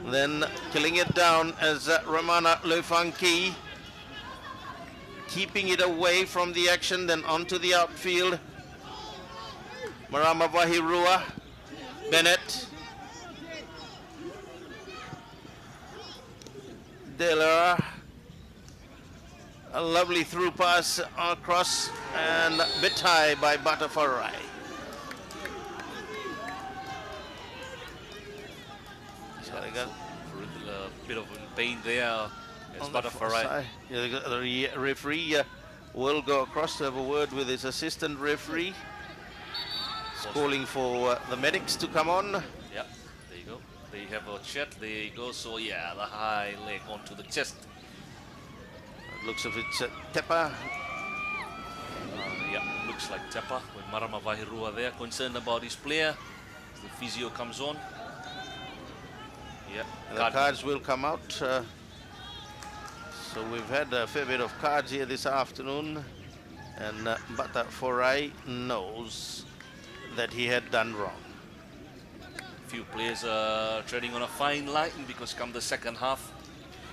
Then killing it down as Ramana Lufanki keeping it away from the action, then onto the outfield. Marama Vahirua, Bennett, Delara. A lovely through pass across, and bit high by Batafurai. So they got a bit of pain there as Batafurai. Yeah, the referee will go across to have a word with his assistant referee. He's calling for the medics to come on. Yeah, there you go. They have a chat. There you go. So yeah, the high leg onto the chest. Looks of it's Tepa. Yeah, looks like Tepa with Marama Vahirua there, concerned about his player. The physio comes on. Yeah, the cards will come out. So we've had a fair bit of cards here this afternoon, and Batafurai knows that he had done wrong. Few players are treading on a fine line because come the second half,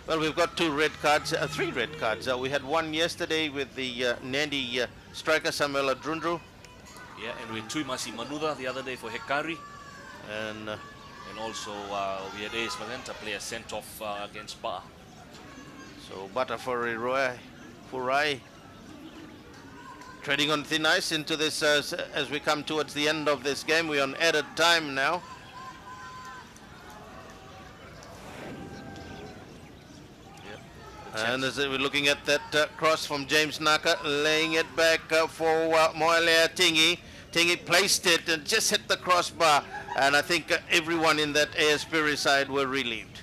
Well, we've got 2 red cards, 3 red cards. We had one yesterday with the Nandi striker Samuel Adrundru. Yeah, and with Tuimasi Manuda the other day for Hekari. And And also we had AS Magenta player sent off against Ba. so Pirae treading on thin ice into this as we come towards the end of this game. We're on added time now. And as we're looking at that cross from James Naka, laying it back for Moelea Tingi. Tingi placed it and just hit the crossbar. And I think everyone in that AS Pirae side were relieved.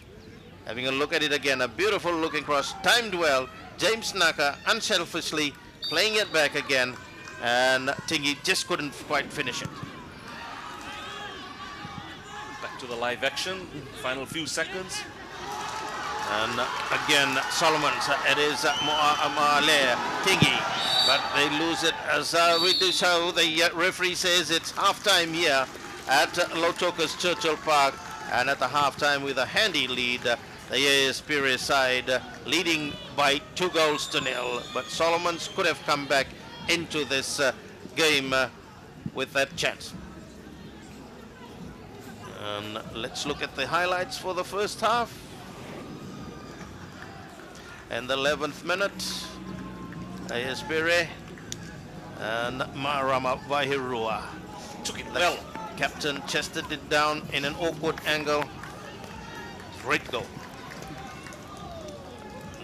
Having a look at it again, a beautiful looking cross, timed well. James Naka unselfishly playing it back again. And Tingi just couldn't quite finish it. Back to the live action, final few seconds. And again, Solomons, it is Moalea Tingi, but they lose it as we do so. The referee says it's half-time here at Lautoka's Churchill Park, and at the half-time with a handy lead, the AS Pirae side leading by 2-0. But Solomons could have come back into this game with that chance. And let's look at the highlights for the first half. In the 11th minute, AS Pirae and Marama Vahirua Took it well. Captain chested it down in an awkward angle. Great goal.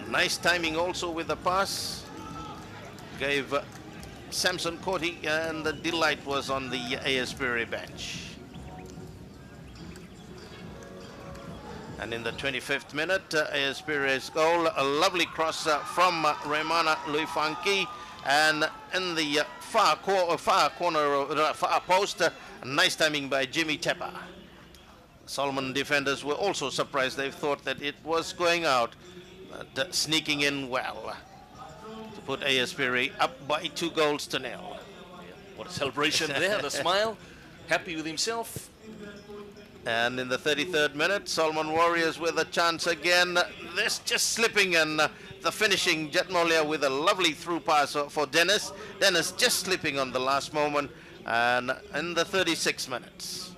Nice timing also with the pass. Gave Samson Koti, and the delight was on the AS Pirae bench. And in the 25th minute, AS Pirae's goal, a lovely cross from Raimana Luifanki, and in the far post, nice timing by Jimmy Tepper. Solomon defenders were also surprised. They thought that it was going out, but sneaking in well to put AS Pirae up by 2-0. What a celebration there, the smile, happy with himself. And in the 33rd minute, Solomon Warriors with a chance again. This just slipping, and the finishing, Jet Molia with a lovely through pass for Dennis. Dennis just slipping on the last moment. And in the 36 minutes,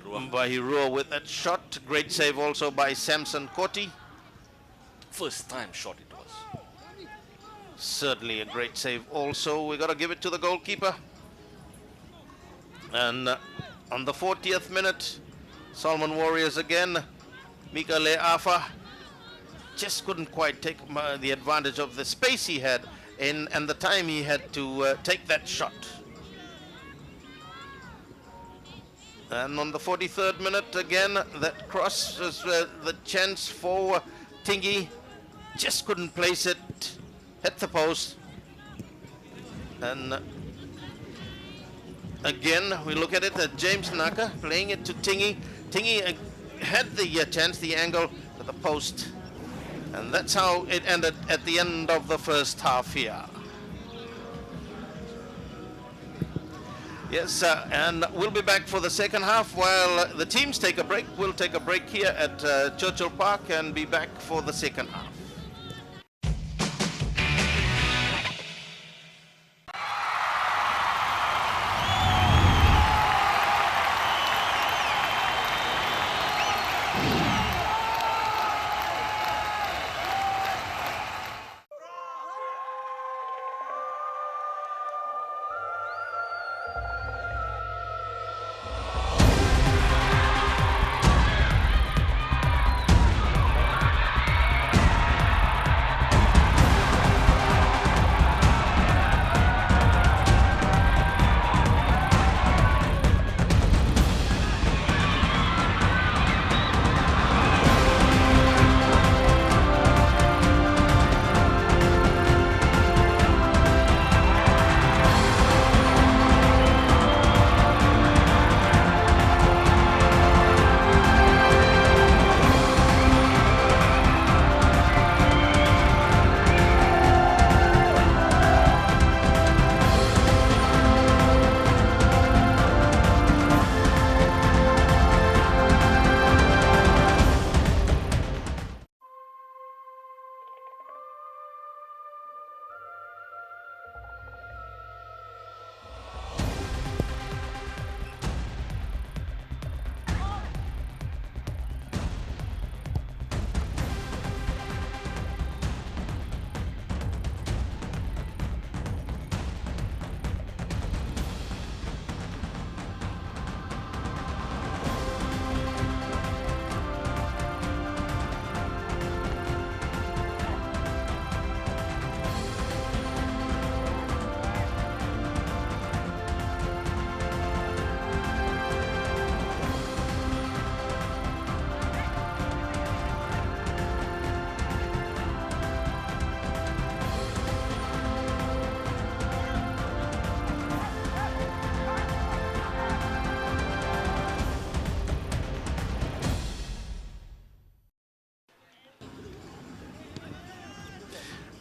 Bahirua with that shot. Great save also by Samson Koti. First time shot it was. Certainly a great save also. We got to give it to the goalkeeper. And on the 40th minute, Solomon Warriors again. Mika Le'afa just couldn't quite take the advantage of the space he had and the time he had to take that shot. And on the 43rd minute again, that cross was the chance for Tingi. Just couldn't place it, hit the post. And again, we look at it, James Naka playing it to Tingi. Tingi had the chance, the angle to the post. And that's how it ended at the end of the first half here. Yes, and we'll be back for the second half while the teams take a break. We'll take a break here at Churchill Park and be back for the second half.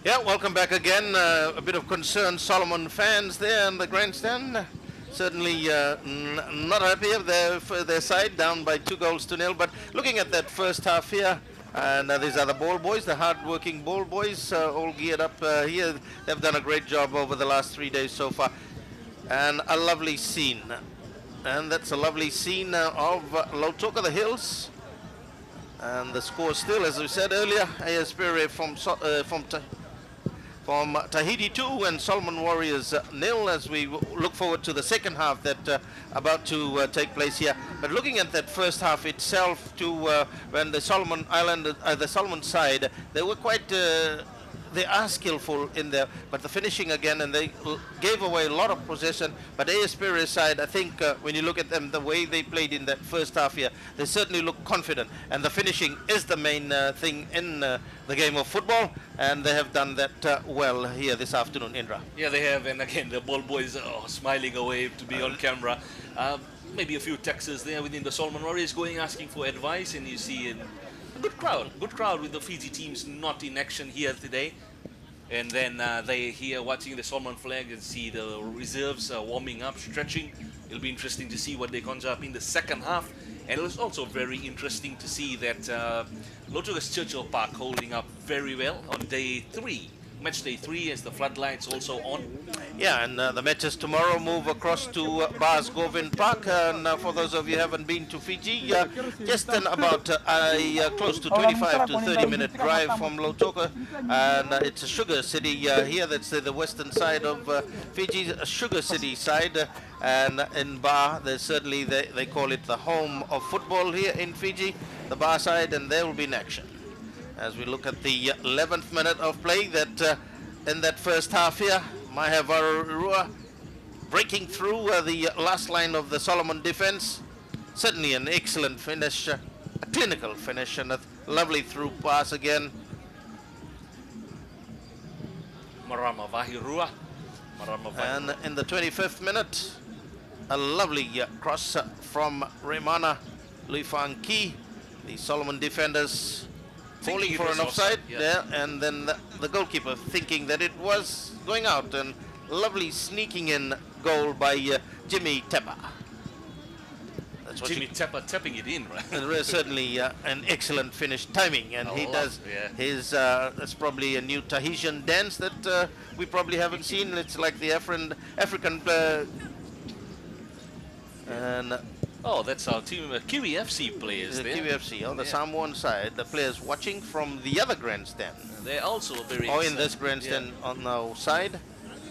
Yeah, welcome back again. A bit of concerned Solomon fans there in the grandstand. Certainly not happy of their side, down by 2-0. But looking at that first half here, and these are the ball boys, the hard-working ball boys, all geared up here. They've done a great job over the last 3 days so far. And a lovely scene. And that's a lovely scene of Lautoka, the Hills. And the score still, as we said earlier, AS Pirae from Tahiti 2 and Solomon Warriors 0, as we look forward to the second half that about to take place here. But looking at that first half itself, when the Solomon the Solomon side, they were quite. They are skillful in there, but the finishing again, and they gave away a lot of possession. But AS Pirae side, I think when you look at them, the way they played in that first half here, they certainly look confident. And the finishing is the main thing in the game of football, and they have done that well here this afternoon, Indra. Yeah, they have, and again, the ball boys are smiling away to be on camera. Maybe a few texts there within the Solomon Warriors going asking for advice, and you see a good crowd with the Fiji teams not in action here today. And then they here watching the Solomon flag and see the reserves warming up, stretching. It'll be interesting to see what they conjure up in the second half. And it was also very interesting to see that Lautoka's Churchill Park holding up very well on day 3. Match day 3 as the floodlights also on. Yeah, and the matches tomorrow move across to Bars Govin Park. And for those of you who haven't been to Fiji, just about a close to 25 to 30 minute drive from Lautoka. And it's a sugar city here. That's the western side of Fiji, a sugar city side. And in Bar, there's certainly they call it the home of football here in Fiji, the Bar side, and they will be in action. As we look at the 11th minute of play, that in that first half here, Mahavarua breaking through the last line of the Solomon defense. Certainly an excellent finish, a clinical finish, and a lovely through pass again. Marama Vahirua. And in the 25th minute, a lovely cross from Remana Luifanki, the Solomon defenders falling for an offside there, and then the goalkeeper thinking that it was going out, and lovely sneaking in goal by Jimmy Teppa. That's what Jimmy Teppa tapping it in, right? And certainly an excellent finish timing, and he does his that's probably a new Tahitian dance that we probably haven't seen. It's like the African and oh, that's our team, Kiwi FC players there. Kiwi FC on the Samoan side, the players watching from the other grandstand. They're also very in this grandstand on our side.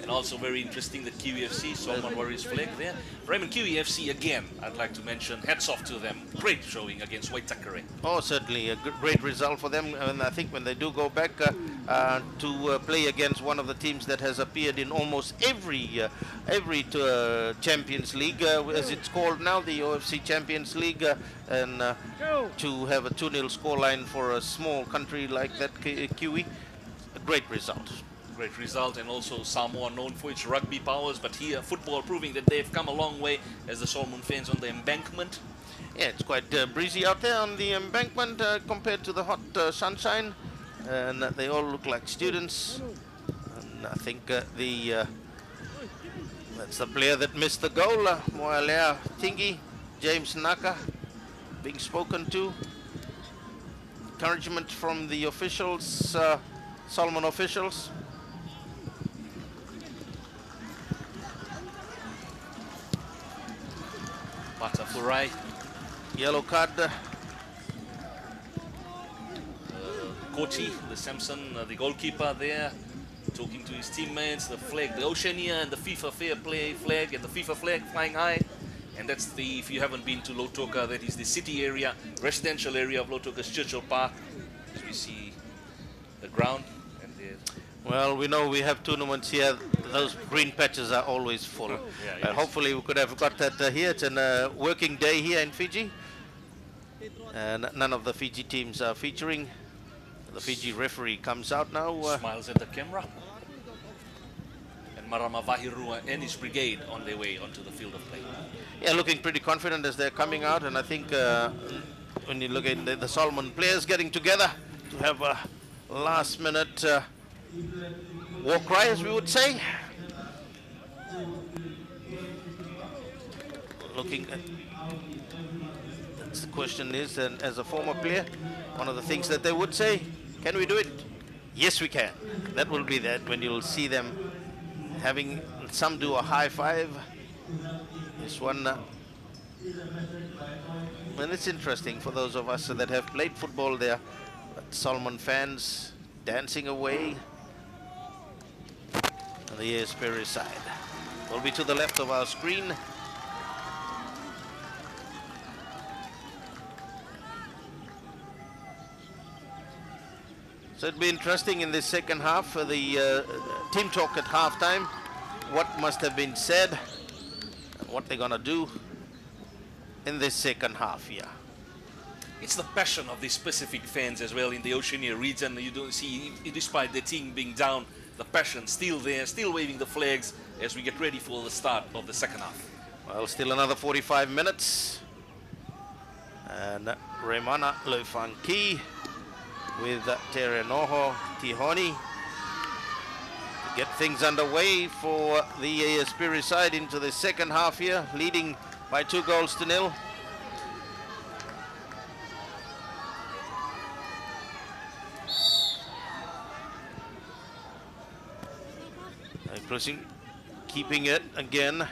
And also very interesting, the Kiwi FC, Solomon Warriors flag there. Raymond, Kiwi FC again, I'd like to mention, hats off to them. Great showing against Waitakere. Oh, certainly a great result for them. And I think when they do go back to play against one of the teams that has appeared in almost every Champions League, as it's called now, the OFC Champions League, and to have a 2-0 scoreline for a small country like that, Kiwi, a great result. Great result, and also Samoa known for its rugby powers, but here football proving that they've come a long way as the Solomon fans on the embankment. Yeah, it's quite breezy out there on the embankment compared to the hot sunshine, and they all look like students. And I think that's the player that missed the goal, Moalea Tingi, James Naka, being spoken to. Encouragement from the officials, Solomon officials. Pirae. Yellow card. Kochi, the Samson, the goalkeeper there, talking to his teammates. The flag, the Oceania and the FIFA Fair Play flag, and the FIFA flag flying high. And that's the, if you haven't been to Lautoka, that is the city area, residential area of Lautoka's Churchill Park. As we see the ground. And well, we know we have tournaments here. Those green patches are always full. Yeah, hopefully we could have got that here. It's a working day here in Fiji. And none of the Fiji teams are featuring. The Fiji referee comes out now. Smiles at the camera. And Marama Vahirua and his brigade on their way onto the field of play. Yeah, looking pretty confident as they're coming out. And I think when you look at the Solomon players getting together to have a last minute war cry, as we would say. Looking at, that's the question is, and as a former player, one of the things that they would say, can we do it? Yes, we can. That will be that when you'll see them having some do a high five. This one, and it's interesting for those of us that have played football there. But Solomon fans dancing away. On the AS Pirae side will be to the left of our screen. So it'll be interesting in this second half for the team talk at halftime. What must have been said and what they're gonna do in this second half here. It's the passion of the specific fans as well in the Oceania region. You don't see, despite the team being down, the passion still there, still waving the flags as we get ready for the start of the second half. Well, still another 45 minutes. And Remana Lefanki with Tere Noho Tihoni to get things underway for the AS Pirae side into the second half here, leading by 2-0. Pressing, keeping it again.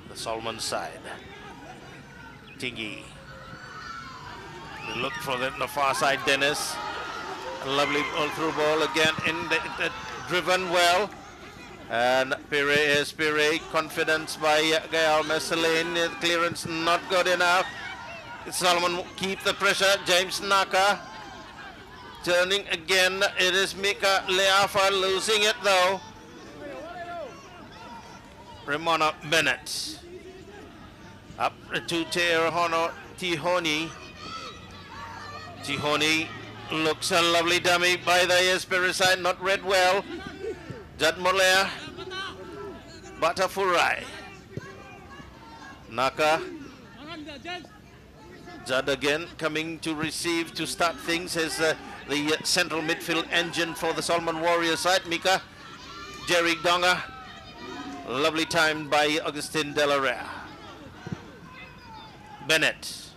The Solomon side. Tingy. They look for it on the far side, Dennis. A lovely all-through ball again, driven well. And Pirae is Pirae, confidence by Gael Messelin. Clearance not good enough. Solomon keep the pressure. James Naka. Turning again, it is Mika Leafa losing it though. Ramona Bennett. Up to Terehono Tihoni. Tihoni looks a lovely dummy by the AS Pirae side, not read well. Jadmolea. Batafurai. Naka. Judd again coming to receive to start things as the central midfield engine for the Solomon Warrior side. Mika, Jerry Donga, lovely time by Augustin Delarrea. Bennett,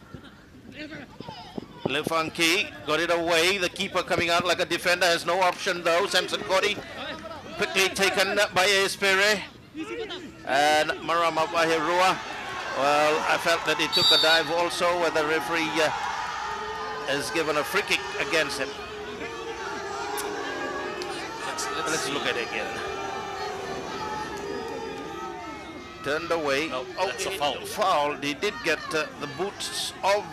Lefanki got it away. The keeper coming out like a defender, has no option though. Samson Cody quickly taken by AS Pirae. And Marama Bahirua. Well, I felt that he took a dive also, where the referee has given a free kick against him. Let's look at it again. Turned away. No, that's a foul. Foul. He did get the boots of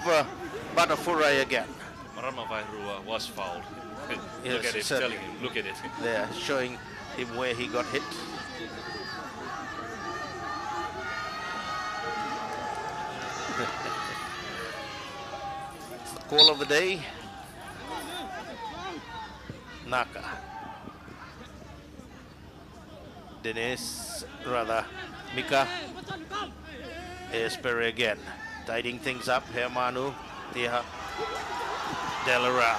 Batafurai again. Marama Vairua was fouled. Yes, Look at it, certainly. telling him, look at it. They're showing him where he got hit. It's the call of the day. Naka. Dennis, rather, Mika. AS Pirae again. Tidying things up. Hermanu, Tiha, Delara.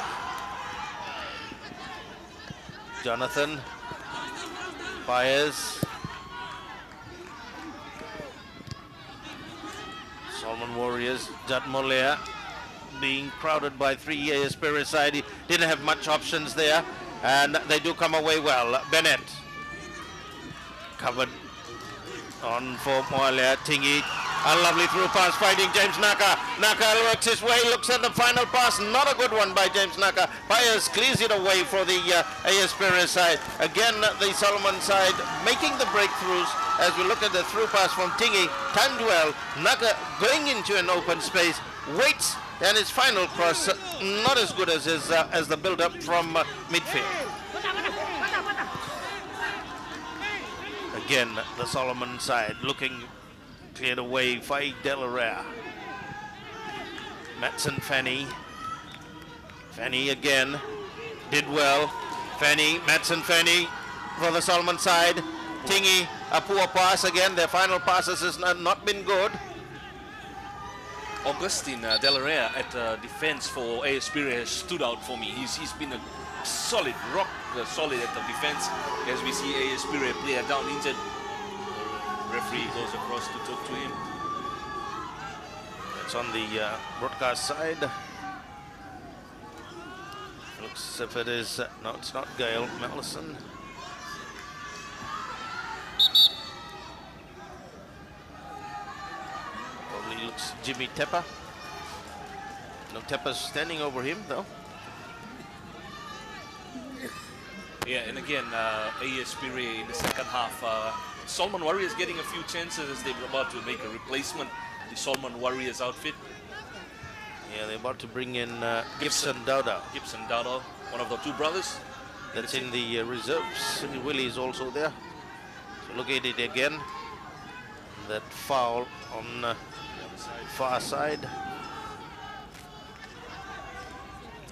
Jonathan. Fires. Solomon Warriors, Jadmolea being crowded by three AS Pirae side. He didn't have much options there, and they do come away well. Bennett covered on for Moalea. Tingy, a lovely through pass fighting James Naka. Naka works his way, looks at the final pass. Not a good one by James Naka. Fires clears it away for the AS Pirae side. Again, the Solomon side making the breakthroughs as we look at the through pass from Tingy. Timed well. Naka going into an open space, waits, and his final cross not as good as his as the build-up from midfield. Again, the Solomon side looking cleared away by Delarrea. Matson Fanny. Fanny again did well. Fanny, Matson Fanny for the Solomon side. Tingy, a poor pass again. Their final passes has not been good. Augustine Delarrea at defense for AS Pirae has stood out for me. He's been a solid, solid at the defense. As we see AS Pirae player down injured, the referee goes across to talk to him. It's on the broadcast side. Looks if it is, no, it's not Gail Mellison. Probably looks Jimmy Tepper. No, Tepper's standing over him though. Yeah, and again, AS Pirae in the second half. Solomon Warriors getting a few chances as they're about to make a replacement. The Solomon Warriors outfit. Yeah, they're about to bring in Gibson Dowda. Gibson Dowda, one of the two brothers. That's in the reserves. Willie is also there. So look at it again. That foul on far side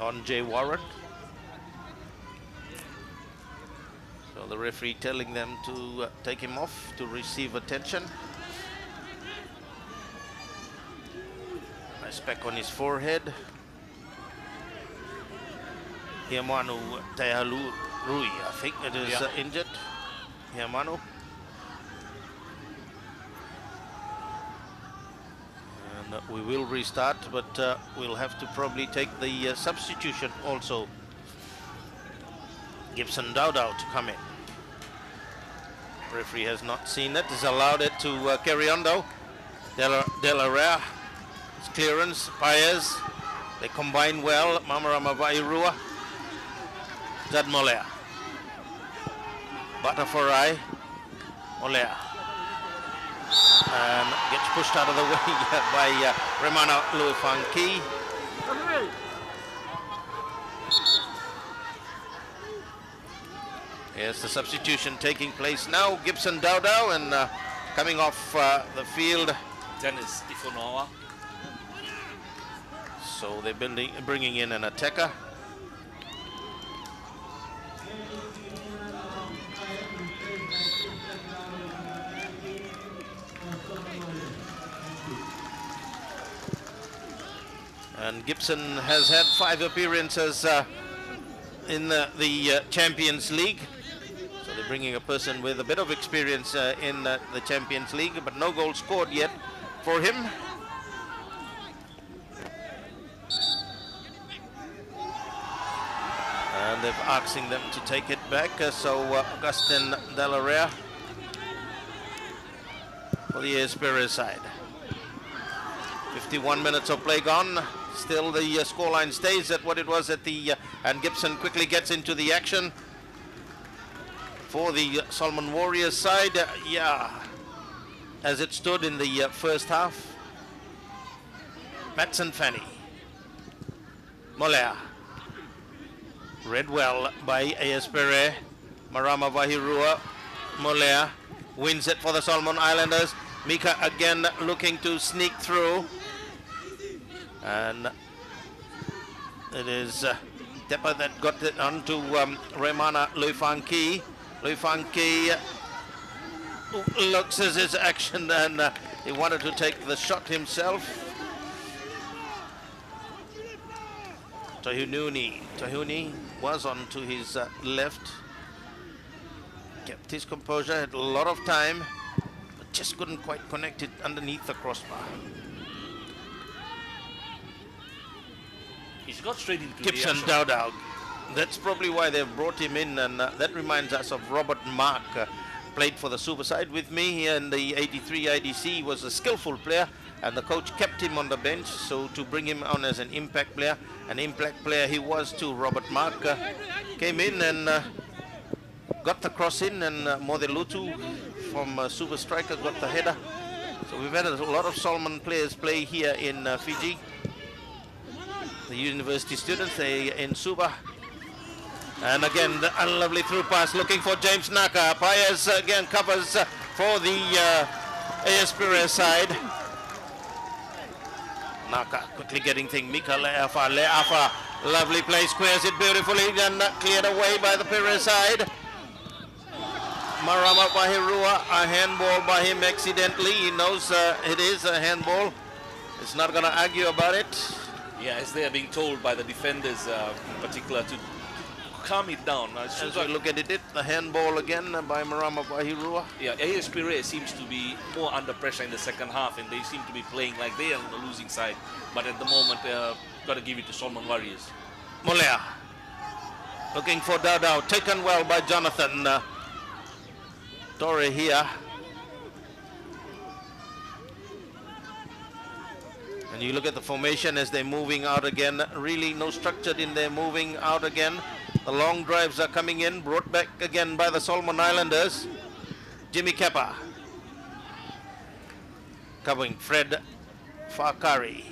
on Jay Warren. So the referee telling them to take him off to receive attention. Nice speck on his forehead. Hiamanu Tehalu Rui, I think it is injured. Hiamanu. And we will restart, but we'll have to probably take the substitution also. Gibson Dowdow to come in. Referee has not seen it, has allowed it to carry on though. Delarrea, clearance, Paez, they combine well. Mamarama Vairua, Zad Molea, Bataforai, Molea, and gets pushed out of the way by Remana Luifanki. Yes, the substitution taking place now. Gibson Dowdow and coming off the field. Dennis Ifonoa. So they're bringing in an attacker. And Gibson has had 5 appearances in the Champions League. So they're bringing a person with a bit of experience in the Champions League, but no goal scored yet for him. And they're asking them to take it back. So Augustine Delarrea for the AS Pirae side. 51 minutes of play gone. Still the scoreline stays at what it was at the and Gibson quickly gets into the action for the Solomon Warriors side. As it stood in the first half. Matson Fanny, Molea, read well by AS Pirae. Marama Vahirua, Molea wins it for the Solomon Islanders. Mika again looking to sneak through. And it is Tepa that got it onto Remana Luifanki. Luifanki looks at his action and he wanted to take the shot himself. Tahuni was on to his left. Kept his composure, had a lot of time, but just couldn't quite connect it underneath the crossbar. He's got straight into Gibson the action. Dowdow. That's probably why they've brought him in, and that reminds us of Robert Mark. Played for the Super side with me here in the 83 IDC. He was a skillful player, and the coach kept him on the bench, so to bring him on as an impact player he was too. Robert Mark came in and got the cross in, and Modelutu from Super Striker got the header. So we've had a lot of Solomon players play here in Fiji. The university students, they in Suba. And again, the unlovely through pass looking for James Naka. Paez again covers for the AS Pirae side. Naka quickly getting thing. Mika Leafa, lovely play, squares it beautifully, and cleared away by the Pirae side. Marama Bahirua, a handball by him accidentally. He knows it is a handball. is not going to argue about it. Yeah, as they are being told by the defenders in particular to calm it down. As we look at it, the handball again by Marama Bahirua. Yeah, AS Pirae seems to be more under pressure in the second half, and they seem to be playing like they are on the losing side. But at the moment, got to give it to Solomon Warriors. Molea looking for Dowdow, taken well by Jonathan Torre here. And you look at the formation as they're moving out again, really no structure in their moving out again. The long drives are coming in, brought back again by the Solomon Islanders. Jimmy Kepa covering Fred Fakari.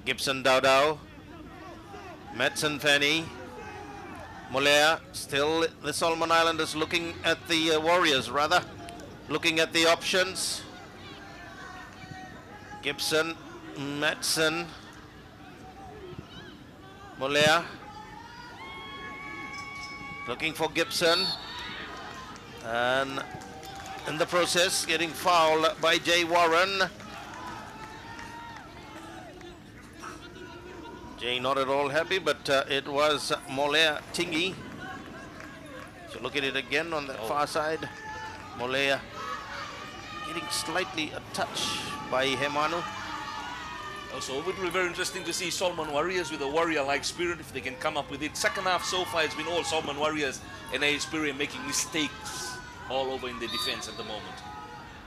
Gibson Dowdow, Madsen Fanny, Molea, still the Solomon Islanders looking at the Warriors rather, looking at the options. Gibson, Madsen, Molea, looking for Gibson, and in the process getting fouled by Jay Warren. Jay not at all happy, but it was Molea Tingi. So look at it again on the far side. Molea getting slightly a touch by Hemanu. Also, it would be very interesting to see Solomon Warriors with a warrior-like spirit if they can come up with it. Second half so far has been all Solomon Warriors and AS Pirae making mistakes all over in the defense at the moment.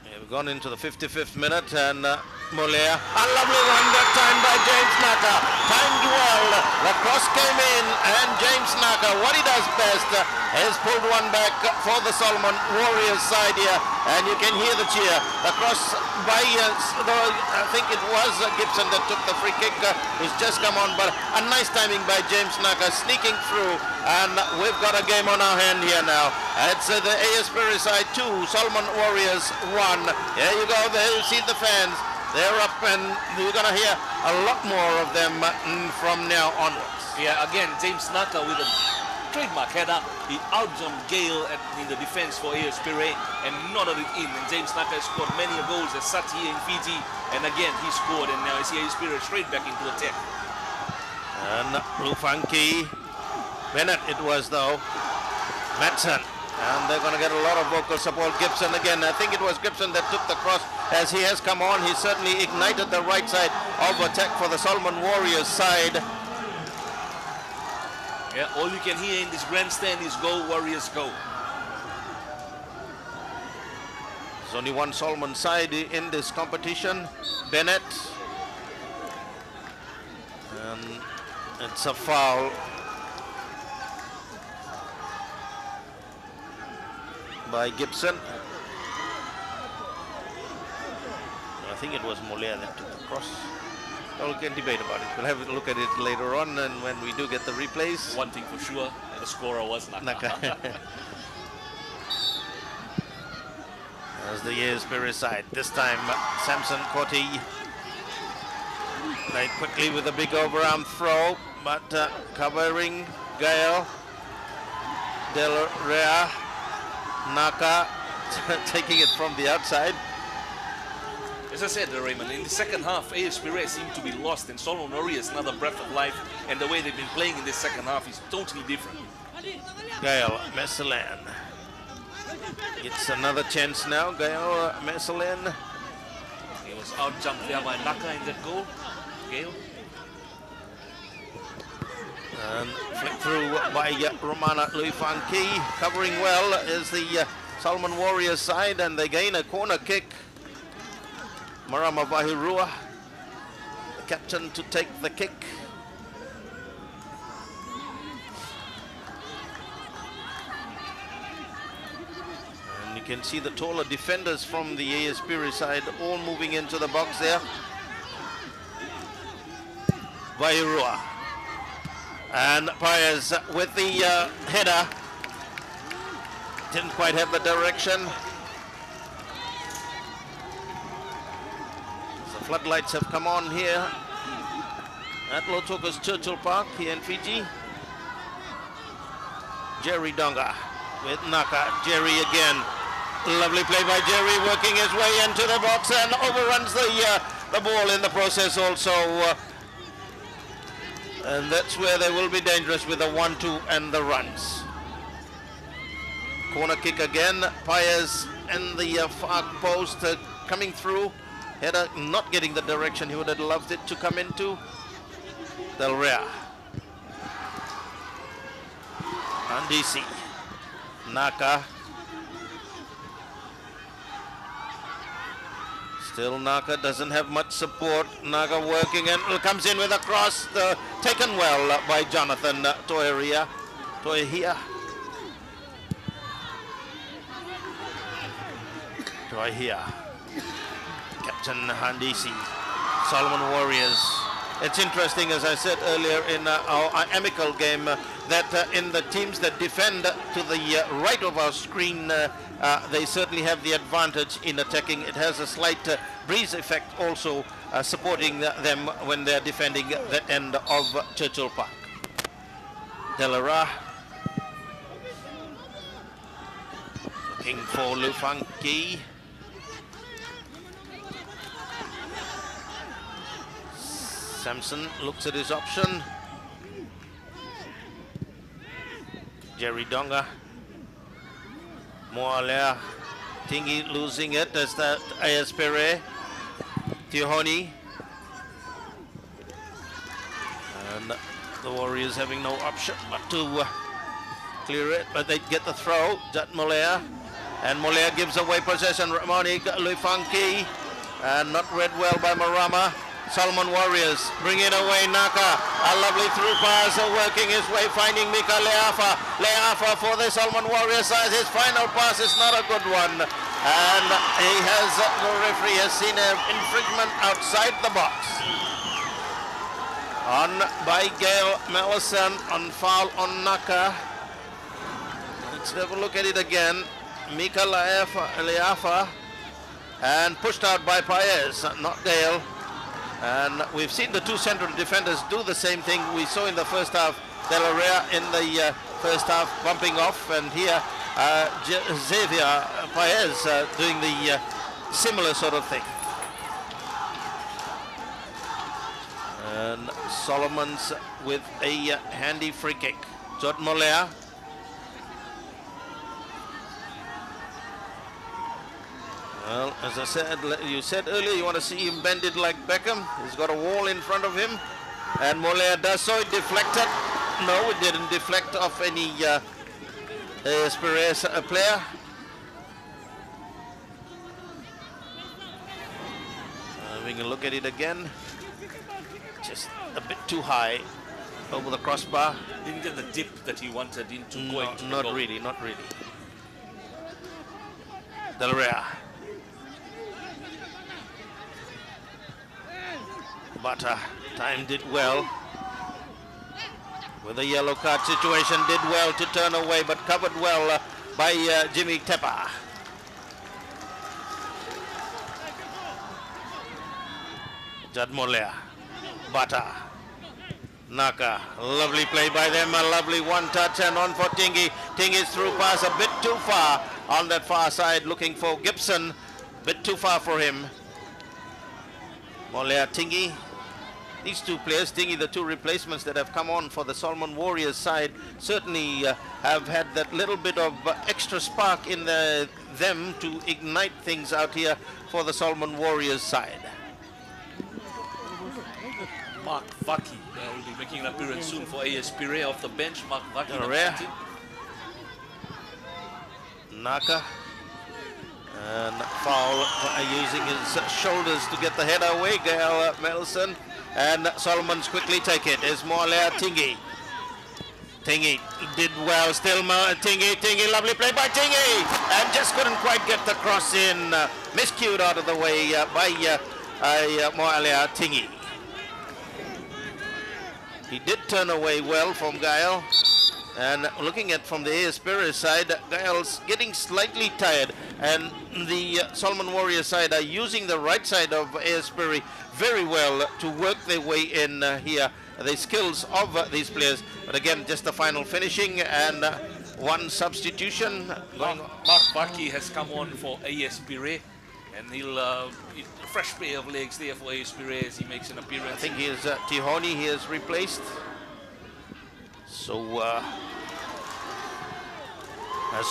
Yeah, we've gone into the 55th minute, and Molea, a lovely run that time by James Naka, timed well, the cross came in, and James Naka, what he does best, has pulled one back for the Solomon Warriors side here, and you can hear the cheer. The cross by, I think it was Gibson that took the free kick, who's just come on, but a nice timing by James Naka, sneaking through, and we've got a game on our hand here now. It's the AS Pirae side 2, Solomon Warriors 1. There you go, there you see the fans. They're up, and you're going to hear a lot more of them from now onwards. Yeah, again, James Naka with a trademark header. He outjumped Gale in the defense for AS Pirae and nodded it in. And James Naka has scored many goals as such here in Fiji. And again, he scored, and now I see AS Pirae straight back into attack. And Lufanki, Bennett it was though, Madsen. And they're going to get a lot of vocal support. Gibson again. I think it was Gibson that took the cross as he has come on. He certainly ignited the right side of attack for the Solomon Warriors side. Yeah, all you can hear in this grandstand is go, Warriors, go. There's only one Solomon side in this competition, Bennett. And it's a foul by Gibson. I think it was Molea that took the cross. Well, we can debate about it. We'll have a look at it later on, and when we do get the replays. One thing for sure, the scorer was Naka. As the AS Pirae side. This time, Samson Koti played quickly with a big overarm throw, but covering Gael, Del Rea, Naka taking it from the outside. As I said, Raymond, in the second half, AS Pirae seemed to be lost, and Solomon Warriors another breath of life, and the way they've been playing in this second half is totally different. Gael Messelan gets another chance now. Gael Messelan. He was out-jumped there by Naka in that goal. Gael. And flick through by Romana Luifanki. Covering well is the Solomon Warriors side, and they gain a corner kick. Marama Bahirua, the captain, to take the kick. And you can see the taller defenders from the AS Pirae side all moving into the box there. Bahirua. And Paez with the header. Didn't quite have the direction. The floodlights have come on here at Lotoka's Churchill Park here in Fiji. Jerry Donga with Naka. Jerry again. Lovely play by Jerry, working his way into the box and overruns the the ball in the process also. And that's where they will be dangerous with the 1-2 and the runs. Corner kick again. Pirae and the far post coming through. Header not getting the direction he would have loved it to come into. Del Rea. Andisi. Naka. Still Naka doesn't have much support. Naka working and comes in with a cross. Taken well by Jonathan Toehia. Toehia. Captain Handisi. Solomon Warriors. It's interesting, as I said earlier in our amicable game, that in the teams that defend to the right of our screen, they certainly have the advantage in attacking. It has a slight breeze effect also supporting them when they're defending that end of Churchill Park. Delara looking for Lufanki. Samson looks at his option. Jerry Donga. Moalea. Tingi losing it as that AS Pirae. Tihoni. And the Warriors having no option but to clear it, but they get the throw. Jat Molea. And Molea gives away possession. Ramoni Lufanki. And not read well by Marama. Solomon Warriors bringing away Naka. A lovely through pass, working his way, finding Mika Leafa. Leafa for the Solomon Warriors side. His final pass is not a good one. And the referee has seen an infringement outside the box. On by Gail Mellison on foul on Naka. Let's have a look at it again. Mika Leafa. And pushed out by Paez, not Gail. And we've seen the two central defenders do the same thing we saw in the first half. Delara in the first half bumping off, and here Xavier Paez doing the similar sort of thing. And Solomon's with a handy free kick. Jot Molea. Well, as I said, you said earlier, you want to see him bended like Beckham. He's got a wall in front of him. And Molea does so. It deflected. No, it didn't deflect off any Pirae player. Having a look at it again. Just a bit too high over the crossbar. Didn't get the dip that he wanted into going to the not goal. really, not really. Del Rea. But timed it well. With a yellow card situation, did well to turn away, but covered well by Jimmy Tepa. Jad Molea. Bata. Naka. Lovely play by them. A lovely one touch and on for Tingi. Tingi's through pass a bit too far on that far side, looking for Gibson. Bit too far for him. Molea, Tingi. These two players, Tingi, the two replacements that have come on for the Solomon Warriors side, certainly have had that little bit of extra spark in them to ignite things out here for the Solomon Warriors side. Mark Vaki will be making an appearance soon for AS Pirae off the bench. Mark Vaki. Naka. And foul using his shoulders to get the header away. Gail Melson. And Solomon's quickly take it. Is Moalea Tingi. Tingi did well. Still Tingi. Lovely play by Tingi. And just couldn't quite get the cross in. Miscued out of the way by Moalea Tingi. He did turn away well from Gael. And looking at from the AS Pirae side, Gael's getting slightly tired. And the Solomon Warriors side are using the right side of AS Pirae very well to work their way in here. The skills of these players. But again, just the final finishing and one substitution. Mark Vaki has come on for AS Pirae. And he'll fresh pair of legs there for AS Pirae as he makes an appearance. I think he is Tihoni. He is replaced. So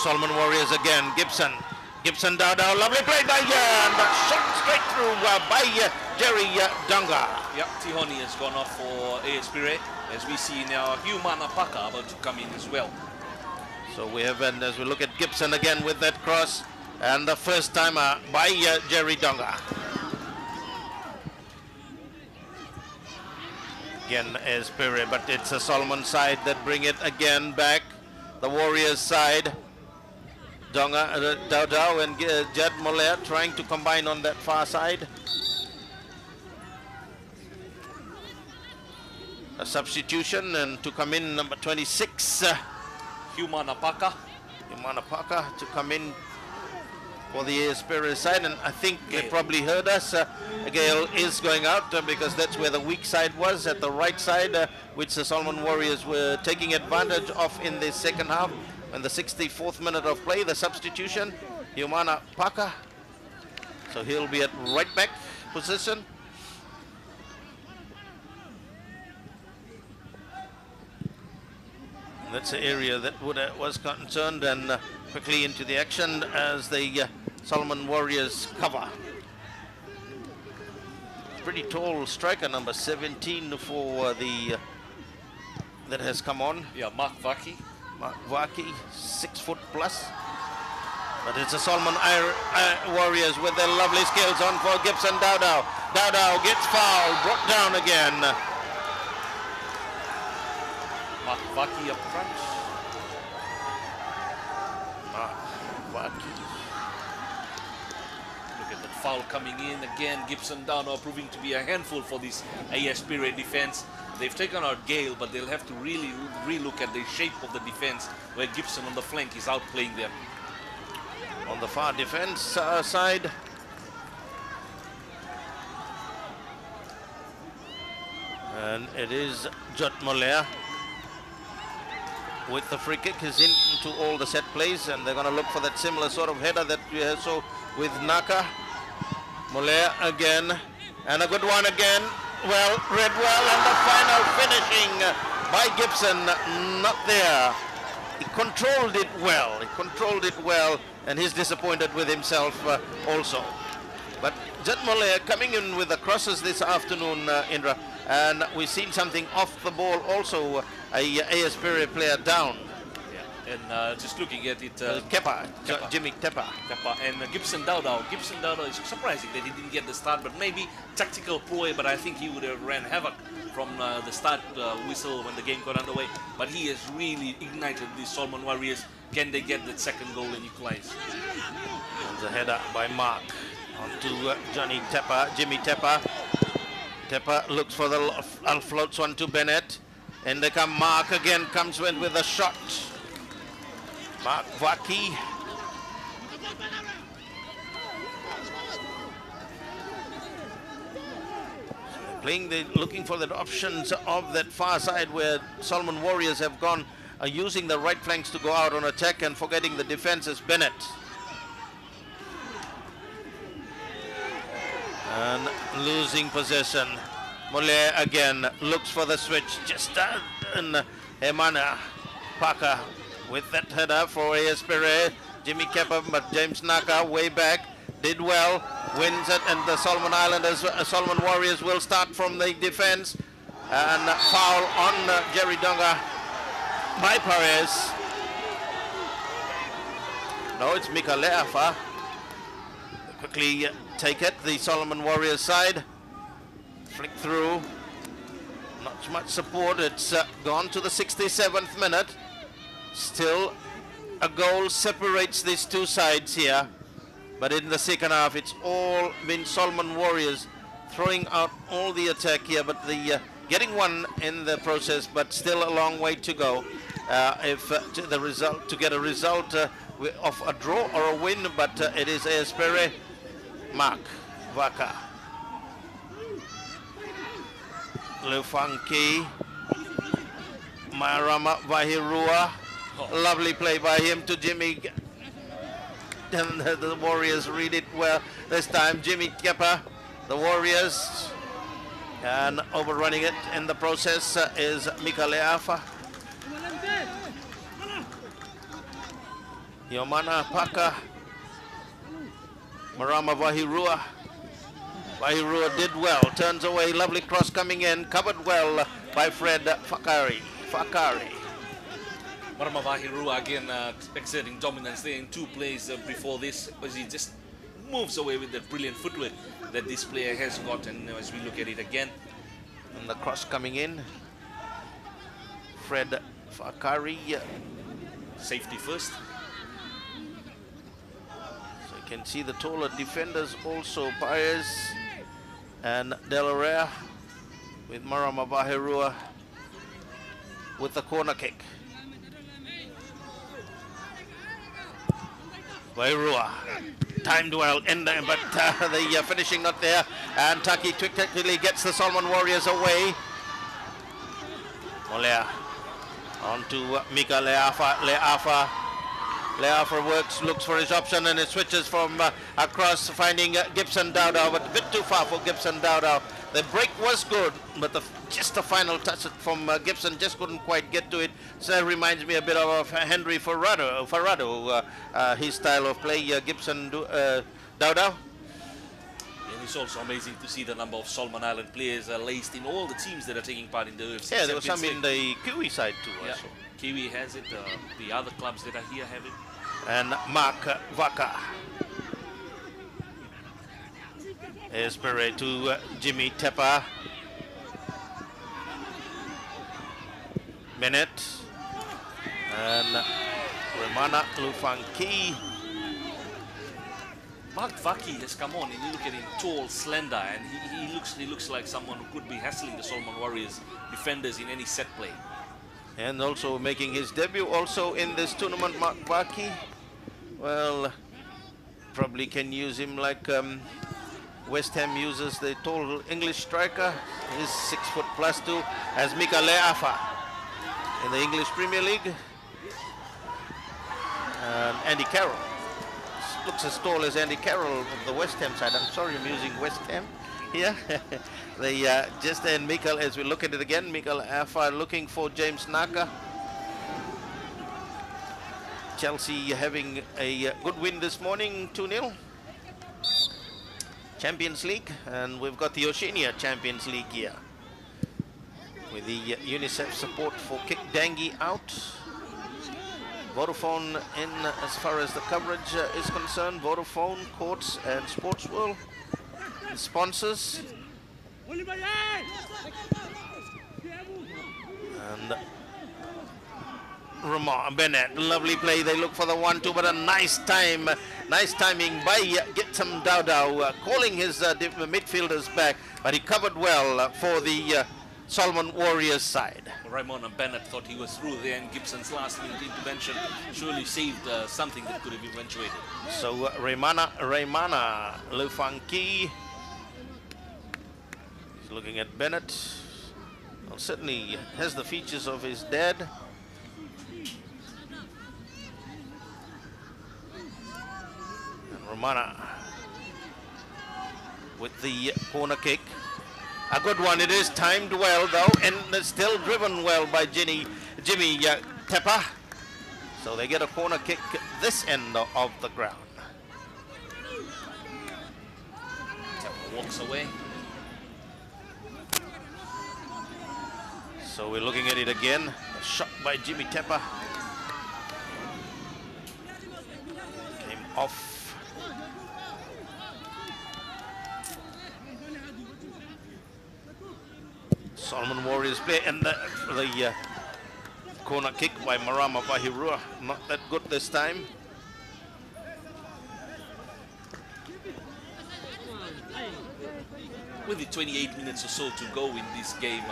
Solomon Warriors again. Gibson down, lovely play by but shot straight through by Jerry Dunga. Yep, Tihoni has gone off for AS Pirae, as we see now Humana Paka about to come in as well. So we have, and as we look at Gibson again with that cross, and the first timer by Jerry Dunga. Again AS Pirae, but it's a Solomon side that bring it again back. The Warriors side. Donga, Dao and Jed Moller trying to combine on that far side. A substitution, and to come in number 26. Humana Paka to come in for the AS Pirae side, and I think they probably heard us. Gale is going out because that's where the weak side was, at the right side, which the Solomon Warriors were taking advantage of in the second half. In the 64th minute of play, the substitution, Humana Paka. So he'll be at right back position. That's the area that was concerned, and quickly into the action as the Solomon Warriors cover. Pretty tall striker, number 17 for the that has come on. Yeah, Mark Vaki. Mark Vaki, 6 foot plus. But it's the Solomon Warriors with their lovely skills on for Gibson Dowdow. Dowdow gets fouled, brought down again. Mark Vaki up front. Mark Vaki. Look at that foul coming in again. Gibson Dowdow proving to be a handful for this AS Pirae defense. They've taken out Gale, but they'll have to really relook at the shape of the defense, where Gibson on the flank is outplaying them. On the far defense side, and it is Jot Moller with the free kick. Is into all the set plays, and they're going to look for that similar sort of header that we saw with Naka. Moller again, and a good one again. Well, read well, and the final finishing by Gibson, not there. He controlled it well, and he's disappointed with himself also. But Jet Moller coming in with the crosses this afternoon, Indra, and we've seen something off the ball also, a AS Pirae player down. And just looking at it, Jimmy Tepa. And Gibson Dowdow. Gibson Dowdow is surprising that he didn't get the start, but maybe tactical ploy, but I think he would have ran havoc from the start whistle when the game got underway. But he has really ignited the Solomon Warriors. Can they get that second goal and equalize? The header by Mark onto Jimmy Tepa. Tepa looks for the floats one to Bennett, and they come. Mark again comes in with a shot. Mark Vaki. Looking for the options of that far side where Solomon Warriors have gone, using the right flanks to go out on attack and forgetting the defense is Bennett. And losing possession. Moller again looks for the switch. Just and Emana Parker with that header for AS Pirae. Jimmy Kepper, but James Naka way back, did well, wins it, and the Solomon Islanders, Solomon Warriors will start from the defense, and foul on Jerry Dunga by Perez. No, it's Mika Leafa. Quickly take it, the Solomon Warriors side, flick through, not much support, it's gone to the 67th minute. Still a goal separates these two sides here, but in the second half it's all been Solomon Warriors throwing out all the attack here, but the getting one in the process, but still a long way to go to get a result of a draw or a win, but it is AS Pirae. Mark Vaka, Lufanki, Marama Vahirua. Lovely play by him to Jimmy and the Warriors read it well this time. Jimmy Kepa, the Warriors, and overrunning it in the process is Mika Leafa. Yomana Paka, Marama Vahirua. Vahirua did well, turns away, lovely cross coming in, covered well by Fred Fakari. Marama Vahirua again exerting dominance there in two plays before this, as he just moves away with that brilliant footwork that this player has got. And as we look at it again, and the cross coming in, Fred Fakari, safety first. So you can see the taller defenders also, Pirae and Delarea, with Marama Vahirua with the corner kick. Vahirua timed well in there, but the finishing not there, and Taki quickly gets the Solomon Warriors away. Molea on to Mika Leafa. Leafa looks for his option, and it switches from across, finding Gibson Dowdow, but a bit too far for Gibson Dowdow. The break was good, but just the final touch from Gibson just couldn't quite get to it. So it reminds me a bit of Henry Farado, his style of play, Gibson Dowdow. And it's also amazing to see the number of Solomon Island players laced in all the teams that are taking part in the OFC. Yeah, there was some in the Kiwi side too. Yeah. Also. Kiwi has it, the other clubs that are here have it. And Mark Vaka is Pirae to Jimmy Tepa. Bennett and Remana Lufanki. Mark Vaki has come on, and you look at him, tall, slender, and he looks like someone who could be hassling the Solomon Warriors defenders in any set play. And also making his debut also in this tournament, Mark Vaki. Well, probably can use him like West Ham uses the tall English striker. He's 6'+" as Mika Leafa in the English Premier League. And Andy Carroll looks as tall as Andy Carroll of the West Ham side. I'm sorry, I'm using West Ham here. They just then Mika, as we look at it again, Mika Leafa looking for James Naka. Chelsea having a good win this morning, 2-0. Champions League, and we've got the Oceania Champions League here with the UNICEF support for Kick Dangi out. Vodafone in as far as the coverage is concerned. Vodafone, Courts and Sports World. The sponsors. And Ramon Bennett, lovely play. They look for the 1-2, but a nice timing by Gibson Dowdow, calling his midfielders back, but he covered well for the Solomon Warriors side. Raymond and Bennett thought he was through there, and Gibson's last minute intervention surely saved something that could have eventuated. So Raymana Lufanki is looking at Bennett. Well, certainly has the features of his dad. Romana with the corner kick. A good one. It is timed well though, and it's still driven well by Jimmy Tepa. So they get a corner kick this end of the ground. Tepa walks away. So we're looking at it again. A shot by Jimmy Tepa. Came off. Solomon Warriors play, and the corner kick by Marama Vahirua, not that good this time. With the 28 minutes or so to go in this game,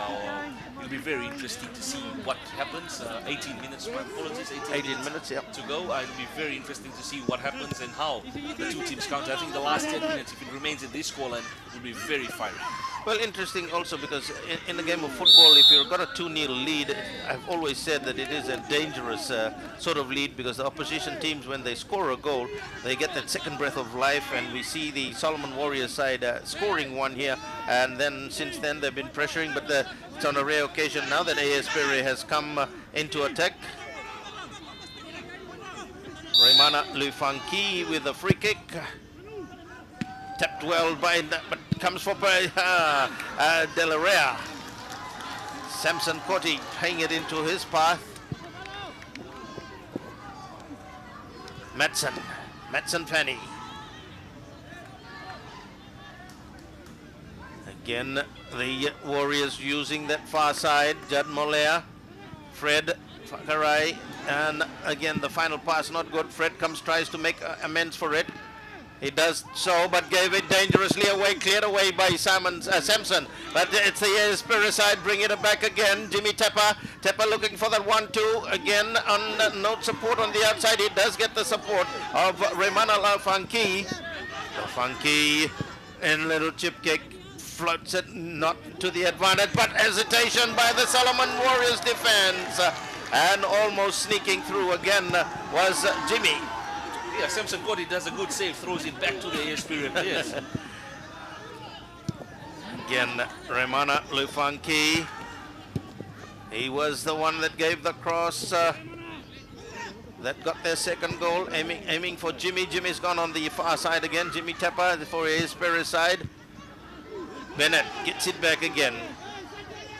it'll be very interesting to see what happens. 18 minutes, my apologies, 18 minutes, yeah. to go. It'll be very interesting to see what happens and how the two teams counter. I think the last 10 minutes, if it remains in this scoreline, will be very fiery. Well, interesting also because in the game of football, if you've got a 2-0 lead, I've always said that it is a dangerous sort of lead because the opposition teams, when they score a goal, they get that second breath of life, and we see the Solomon Warriors side scoring one here, and then since then they've been pressuring, but it's on a rare occasion now that AS Pirae has come into attack. Raimana Lufanki with a free kick. Tapped well by that, but comes for Delarea. Samson Cotti paying it into his path. Madsen Fanny. Again, the Warriors using that far side. Judd Molea, Fred Pirae, and again the final pass not good. Fred tries to make amends for it. He does so, but gave it dangerously away, cleared away by Samson. But it's the AS Pirae side bringing it back again. Jimmy Tepper looking for that 1-2 again on no support on the outside. He does get the support of Raimana Lafanki. Lafanki in little chip kick floats it not to the advantage, but hesitation by the Solomon Warriors defense, and almost sneaking through again was Jimmy. Yeah, Samson Cotti does a good save, throws it back to the AS Pirae players. Again, Raimana Lufanki. He was the one that gave the cross that got their second goal, aiming for Jimmy. Jimmy's gone on the far side again. Jimmy Tepper for AS Pirae side. Bennett gets it back again.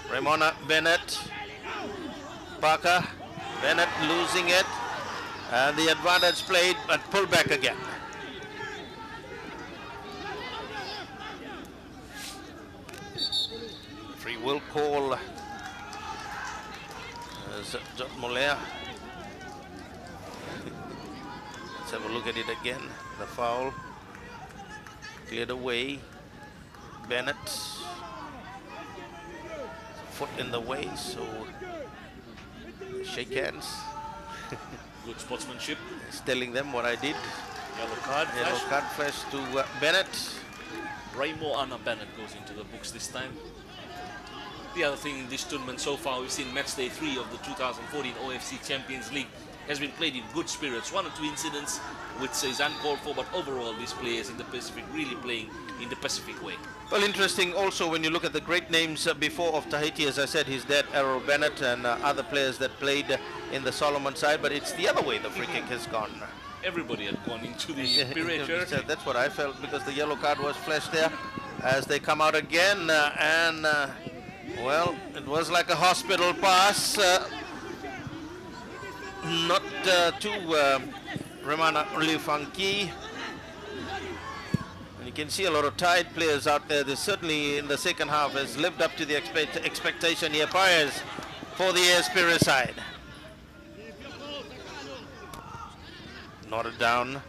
Raimana Bennett. Parker. Bennett losing it. And the advantage played, but pulled back again. Free will call. As Judd Molea. Let's have a look at it again. The foul. Cleared away. Bennett. Foot in the way, so shake hands. Good sportsmanship. It's telling them what I did. Yellow card flash to Bennett. Raimo Anna Bennett goes into the books this time. The other thing in this tournament so far, we've seen match day 3 of the 2014 OFC Champions League has been played in good spirits. 1 or 2 incidents which is uncalled for, but overall these players in the Pacific really playing in the Pacific way. Well, interesting also when you look at the great names before of Tahiti. As I said, his dad Errol Bennett and other players that played in the Solomon side, but it's the other way the free kick has gone. Everybody had gone into the Pirae territory. That's what I felt, because the yellow card was flashed there as they come out again, well, it was like a hospital pass, not to Raimana Lufanki. And you can see a lot of tired players out there. They certainly in the second half has lived up to the expectation here. Pirae for the AS Pirae side. Nodded down.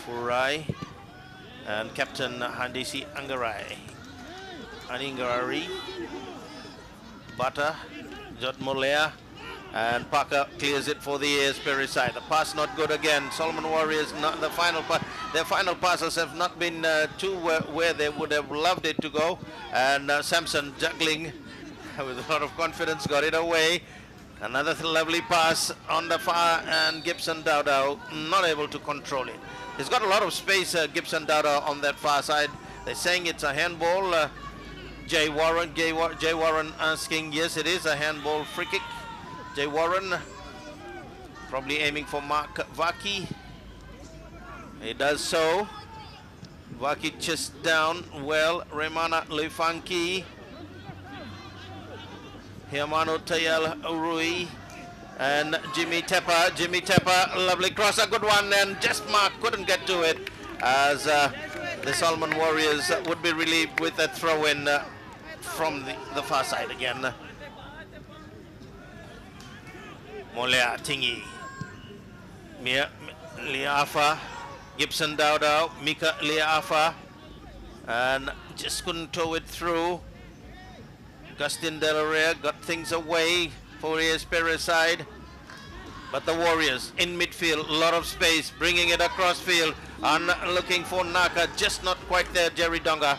Furai and Captain Handisi Aningari. Bata, Judd Molea, and Parker clears it for the AS Pirae side. The pass not good again. Solomon Warriors, not the final pass. Their final passes have not been to where they would have loved it to go. And Samson juggling with a lot of confidence, got it away. Another lovely pass on the far, and Gibson Dowdow not able to control it. He's got a lot of space, Gibson Dowdow, on that far side. They're saying it's a handball. Jay Warren asking, yes, it is a handball free kick. Jay Warren probably aiming for Mark Vaki. He does so. Vaki chest down. Well, Raimana Lufanki. Hiamano Tayel Urui. And Jimmy Tepper. Jimmy Tepper, lovely cross, a good one. And just Mark couldn't get to it, as the Solomon Warriors would be relieved with a throw-in from the far side again. Molea Tingi, Mia Liafa, Gibson Dowdow, Mika Liafa, and just couldn't tow it through. Gustin Delarea got things away for AS Pirae side, but the Warriors in midfield, a lot of space, bringing it across field, and looking for Naka, just not quite there. Jerry Donga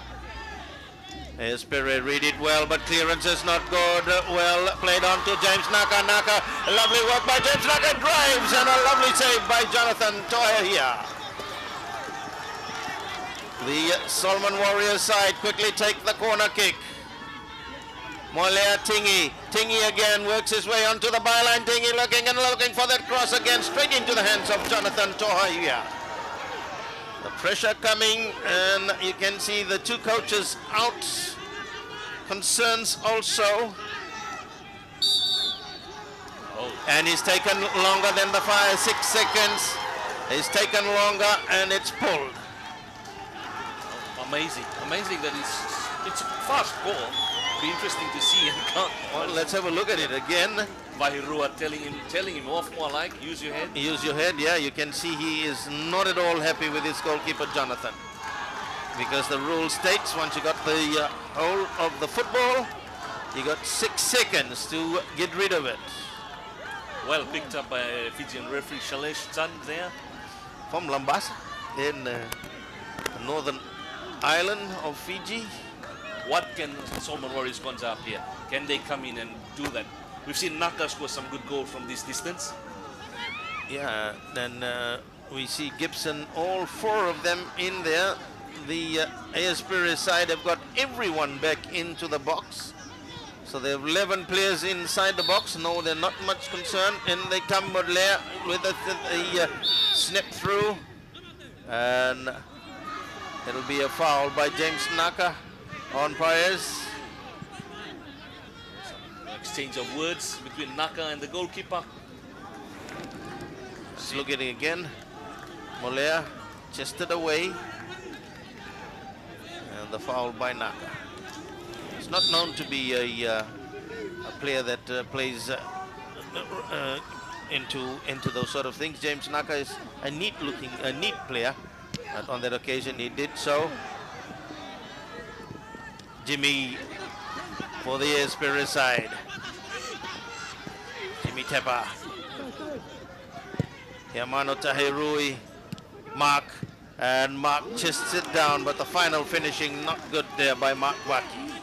Pirae read it well, but clearance is not good. Well played on to James Naka. Naka, lovely work by James Naka, drives, and a lovely save by Jonathan Toya here. The Solomon Warriors side quickly take the corner kick. Molea Tingy. Tingy again works his way onto the byline. Tingy looking and looking for that cross again, straight into the hands of Jonathan Toya. The pressure coming, and you can see the two coaches out. Concerns also. And he's taken longer than the 6 seconds. He's taken longer, and it's pulled. Amazing that it's a fast ball. Be interesting to see. Well, let's have a look at it again. Vahirua telling him off more like, use your head. Use your head, yeah. You can see he is not at all happy with his goalkeeper, Jonathan. Because the rule states once you got the whole of the football, you got 6 seconds to get rid of it. Well picked up by Fijian referee Shailesh Chand there. From Lambasa in the northern island of Fiji. What can Solomon Warriors conjure up here? Can they come in and do that? We've seen Naka score some good goals from this distance. Yeah, then we see Gibson, all 4 of them in there. The Pirae side have got everyone back into the box. So they have 11 players inside the box. No, they're not much concerned. And they come with a snip through. And it'll be a foul by James Naka on Pirae. Exchange of words between Naka and the goalkeeper. Just look at it again. Molea chested away. And the foul by Naka. He's not known to be a player that plays into those sort of things. James Naka is a neat player. And on that occasion he did so. Jimmy for the Pirae side. Jimmy Tepa. Yamano Tahirui. Mark. And Mark chests it down, but the final finishing not good there by Mark Waki.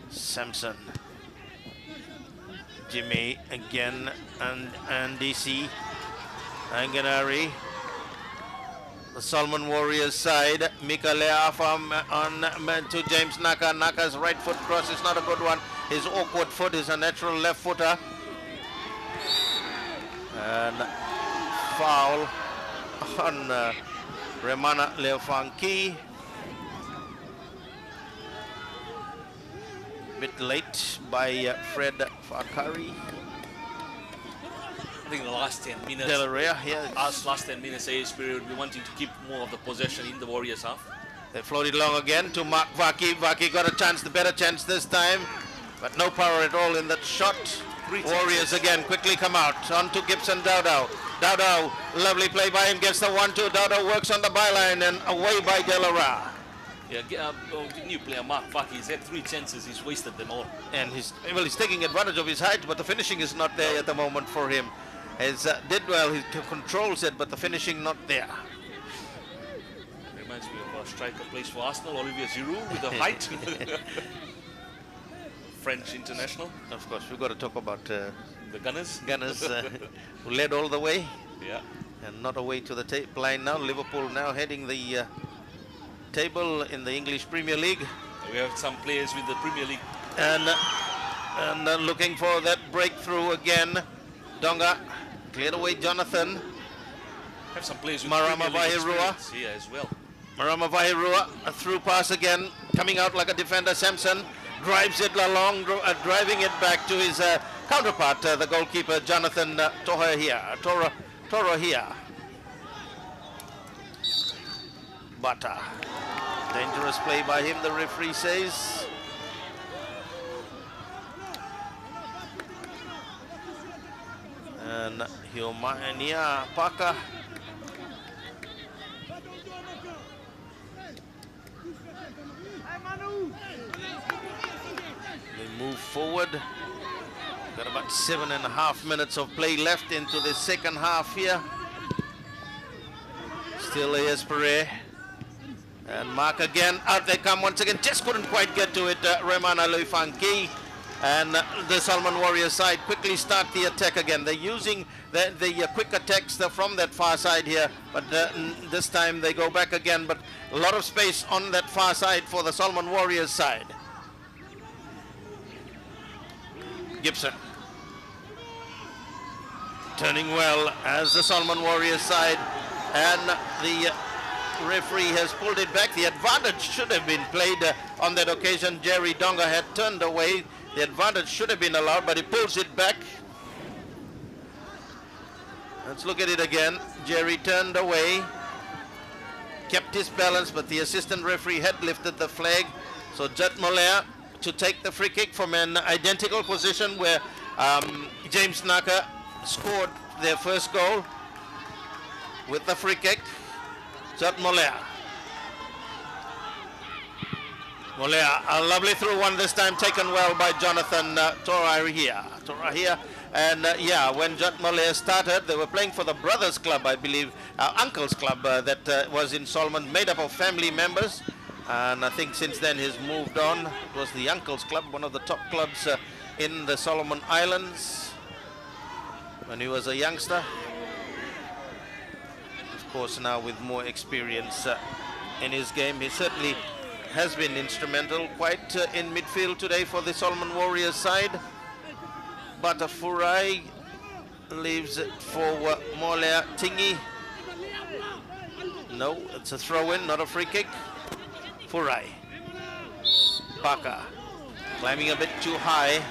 Samson. Jimmy again, and DC. Anganari. The Solomon Warriors side. Mika Leafam on to James Naka. Naka's right foot cross is not a good one. His awkward foot is a natural left footer. And foul on Remana Leofanki. Bit late by Fred Fakari. I think the last 10 minutes. Delaria, yeah. Last 10 minutes, Pirae would be wanting to keep more of the possession in the Warriors half. They floated long again to Mark Vaki. Vaki got a chance, the better chance this time, but no power at all in that shot. Warriors again quickly come out. On to Gibson Dowdow. Dowdow, lovely play by him, gets the 1-2. Dowdow works on the byline and away by Delara. Yeah, new player Mark Vaki, he's had 3 chances, he's wasted them all. And he's taking advantage of his height, but the finishing is not there at the moment for him. He's did well, he controls it, but the finishing not there. Reminds me of a striker plays for Arsenal, Olivier Giroud, with the height. French international. Of course, we've got to talk about the Gunners. Gunners who led all the way. Yeah. And not away to the line now. Liverpool now heading the table in the English Premier League. We have some players with the Premier League. And looking for that breakthrough again. Donga cleared away Jonathan. Have some players with Marama Premier League Vahirua experience here as well. Marama Vahirua, a through pass again, coming out like a defender. Samson drives it along, driving it back to his counterpart, the goalkeeper Jonathan Torahia. Bata. Dangerous play by him, the referee says. And Hiomania Paka. They move forward. Got about 7.5 minutes of play left into the second half here. Still Pirae And Mark again, out they come once again, just couldn't quite get to it, Remana Luifanki. And the Solomon Warriors side quickly start the attack again. They're using the quick attacks from that far side here, but this time they go back again, but a lot of space on that far side for the Solomon Warriors side. Gibson turning well as the Solomon Warriors side, and the referee has pulled it back. The advantage should have been played on that occasion. Jerry Donga had turned away. The advantage should have been allowed, but he pulls it back. Let's look at it again. Jerry turned away, kept his balance, but the assistant referee had lifted the flag. So Jat Moller to take the free kick from an identical position where James Naka scored their first goal with the free kick. Jat Moller. Moller, a lovely through one this time, taken well by Jonathan Torahia. And yeah, when Jat Moller started, they were playing for the Brothers Club, I believe, Uncle's Club that was in Solomon, made up of family members. And I think since then he's moved on. It was the Uncle's Club, one of the top clubs in the Solomon Islands when he was a youngster. Of course, now with more experience in his game, he certainly has been instrumental quite in midfield today for the Solomon Warriors side. But Furai leaves it for Moller Tingi. No, it's a throw-in, not a free kick. Furai. Baka climbing a bit too high.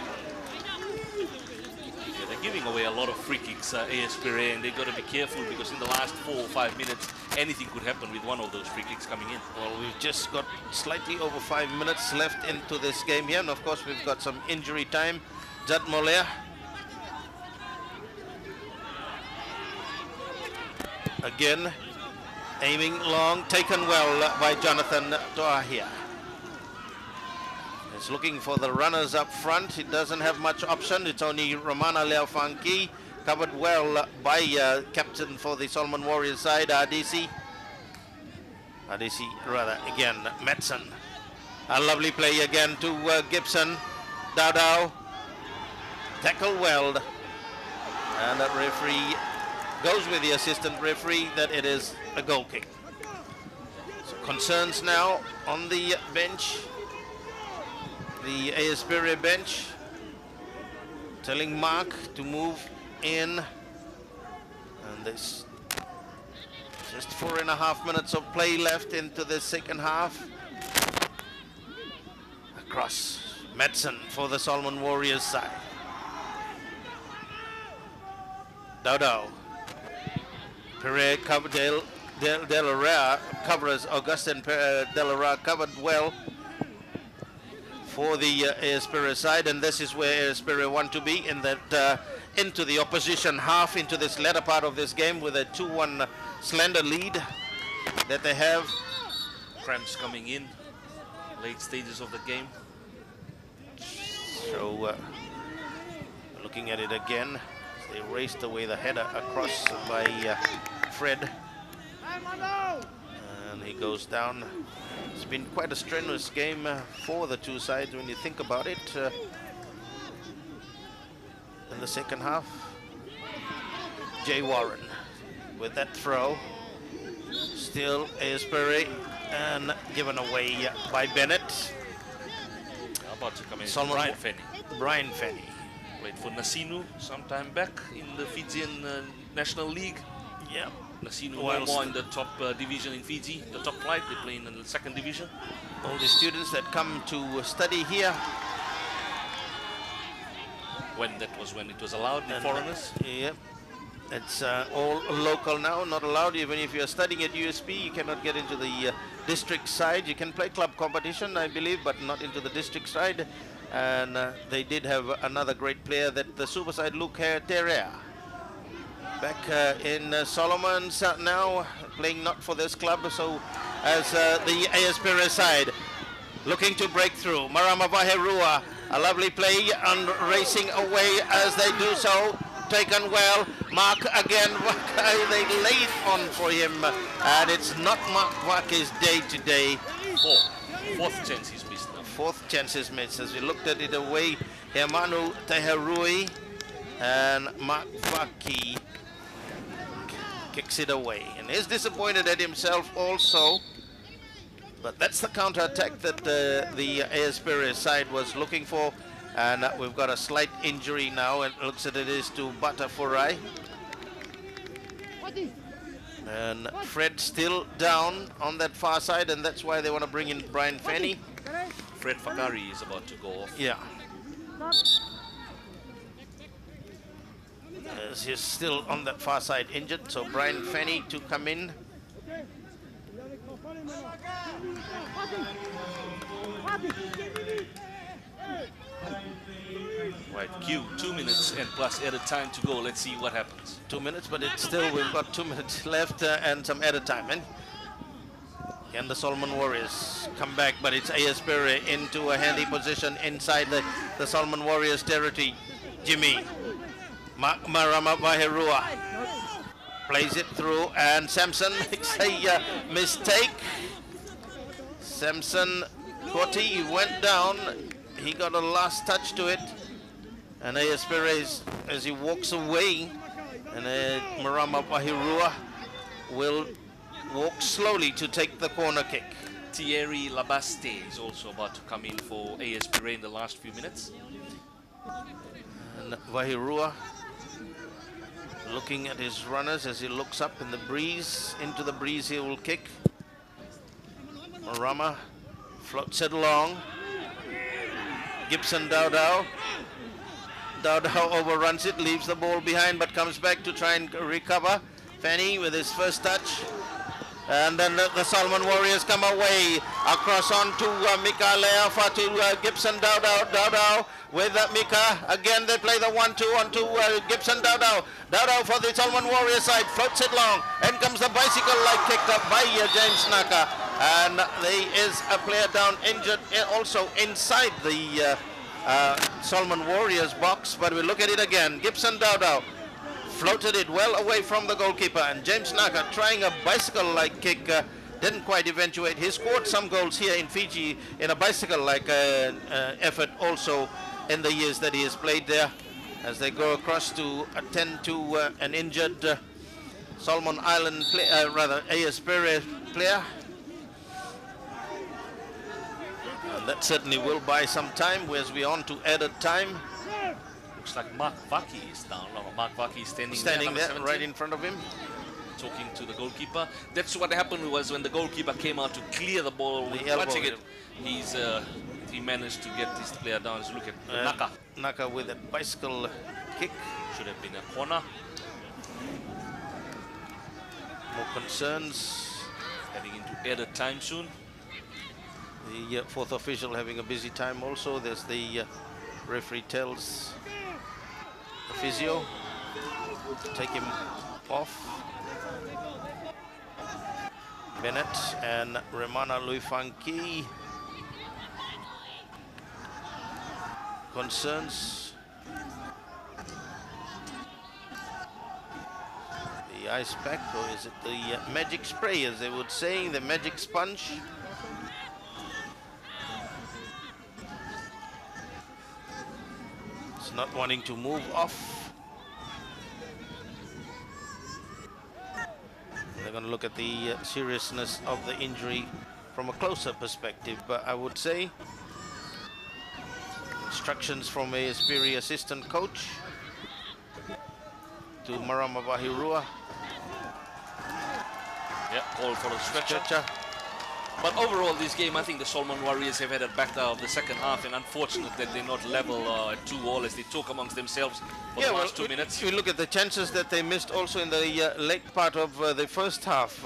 Yeah, they're giving away a lot of free kicks, AS Pirae, and they've got to be careful because in the last 4 or 5 minutes, anything could happen with one of those free kicks coming in. Well, we've just got slightly over 5 minutes left into this game here, and of course we've got some injury time. Jat Moller. Again, aiming long, taken well by Jonathan Toahia. He's looking for the runners up front. He doesn't have much option. It's only Romana Leofanki, covered well by captain for the Solomon Warriors side, Adisi rather, again, Metson. A lovely play again to Gibson. Dowdow, tackle well. And that referee goes with the assistant referee that it is a goal kick. So concerns now on the bench, the AS Pirae bench, telling Mark to move in, and this just 4.5 minutes of play left into the second half. Across, Madsen for the Solomon Warriors side. Dowdow. Pirae covered, Delara covers, Augustin Delara covered well for the AS Pirae side, and this is where AS Pirae want to be, in that into the opposition half, into this latter part of this game with a 2-1 slender lead that they have. Cramps coming in, late stages of the game. So looking at it again, they raced away the header across by Fred, and he goes down. It's been quite a strenuous game for the two sides when you think about it. In the second half, Jay Warren with that throw, still AS Pirae, and given away by Bennett. About to come in, Solomon Brian Fenny. Played for Nasinu some time back in the Fijian National League. Yeah. Nasinu no more in the top division in Fiji, the top flight. They play in the second division. All the students that come to study here. When it was allowed, the foreigners. Yep. It's all local now, not allowed. Even if you're studying at USP, you cannot get into the district side. You can play club competition, I believe, but not into the district side. And they did have another great player, that the super side, Luke Terrea. Back in Solomon's now, playing not for this club, so as the AS Pirae side looking to break through. Marama Vaherua, a lovely play and racing away as they do so taken well. Mark again, they laid on for him, and it's not Mark Vaki's day today. Fourth chance he's missed now. Fourth chance is missed. As we looked at it away, Hermanu Teherui and Mark Vaki kicks it away, and is disappointed at himself also. But that's the counter-attack that the AS Pirae side was looking for. And we've got a slight injury now, and it looks like it is to Butterfly. And Fred still down on that far side, and that's why they want to bring in Brian Fenny. Fred Fakari is about to go off. Yeah. As he's still on that far side injured, so Brian Fenny to come in. Right, Q, 2 minutes and plus added time to go. Let's see what happens. 2 minutes, but it's still, we've got 2 minutes left and some added time. And can the Solomon Warriors come back? But it's AS Pirae into a handy position inside the Solomon Warriors territory. Jimmy Marama Bahirua plays it through, and Samson makes a mistake. Samson Koti went down. He got a last touch to it, and AS Pirae, as he walks away, and Marama Bahirua will walk slowly to take the corner kick. Thierry Labaste is also about to come in for AS Pirae in the last few minutes. And Bahirua looking at his runners as he looks up in the breeze. Into the breeze he will kick. Marama floats it along. Gibson Dowdow. Dowdow overruns it, leaves the ball behind, but comes back to try and recover. Fanny with his first touch. And then the Solomon Warriors come away across on to Mika Leafa to Gibson Dowdow. Dowdow with Mika. Again they play the 1-2 on to Gibson Dowdow. Dowdow for the Solomon Warriors side. Floats it long. And comes the bicycle like kicked up by James Naka. And there is a player down injured also inside the Solomon Warriors box. But we look at it again. Gibson Dowdow floated it well away from the goalkeeper, and James Naka trying a bicycle-like kick didn't quite eventuate. He scored some goals here in Fiji in a bicycle-like effort also in the years that he has played there, as they go across to attend to an injured Solomon Island rather AS Pirae player. And that certainly will buy some time as we're on to added time. Looks like Mark Vaki is down. Mark Vaki is standing there right in front of him, talking to the goalkeeper. That's what happened was when the goalkeeper came out to clear the ball with touching it. He managed to get this player down. So look at Naka. Naka with a bicycle kick. Should have been a corner. More concerns. Heading into added time soon. The fourth official having a busy time also. There's the referee tells the physio to take him off. Bennett and Remana Luifanki. Concerns. The ice pack, or is it the magic spray, as they would say, the magic sponge? It's not wanting to move off. They're going to look at the seriousness of the injury from a closer perspective, but I would say instructions from a Pirae assistant coach to Marama Bahirua. Yeah, call for the stretcher. But overall, this game, I think the Solomon Warriors have had a back of the second half, and unfortunate that they're not level at 2-2 as they talk amongst themselves for the last 2 minutes. You look at the chances that they missed also in the late part of the first half.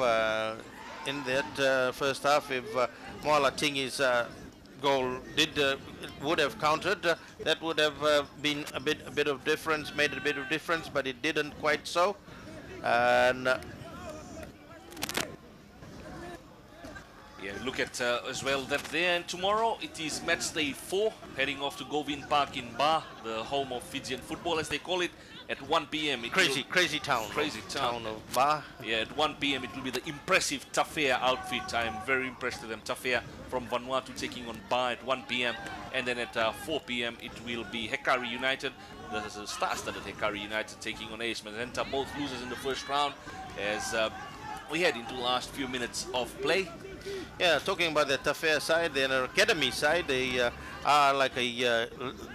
In that first half, if Moala Tingi's goal would have countered, that would have been a bit of difference, made a bit of difference, but it didn't quite so. And yeah, look at as well that there, and tomorrow it is match day 4, heading off to Govin Park in Ba, the home of Fijian football as they call it. At 1 p.m. Crazy town. Crazy town. Of Ba. Yeah, at 1 p.m. it will be the impressive Tafea outfit. I am very impressed with them. Tafea from Vanuatu taking on Ba at 1 p.m. And then at 4 p.m. it will be Hekari United. This is a star-studded Hekari United taking on AS Magenta. Both losers in the first round as we head into the last few minutes of play. Yeah, talking about the Tafea side, the academy side, they are like a,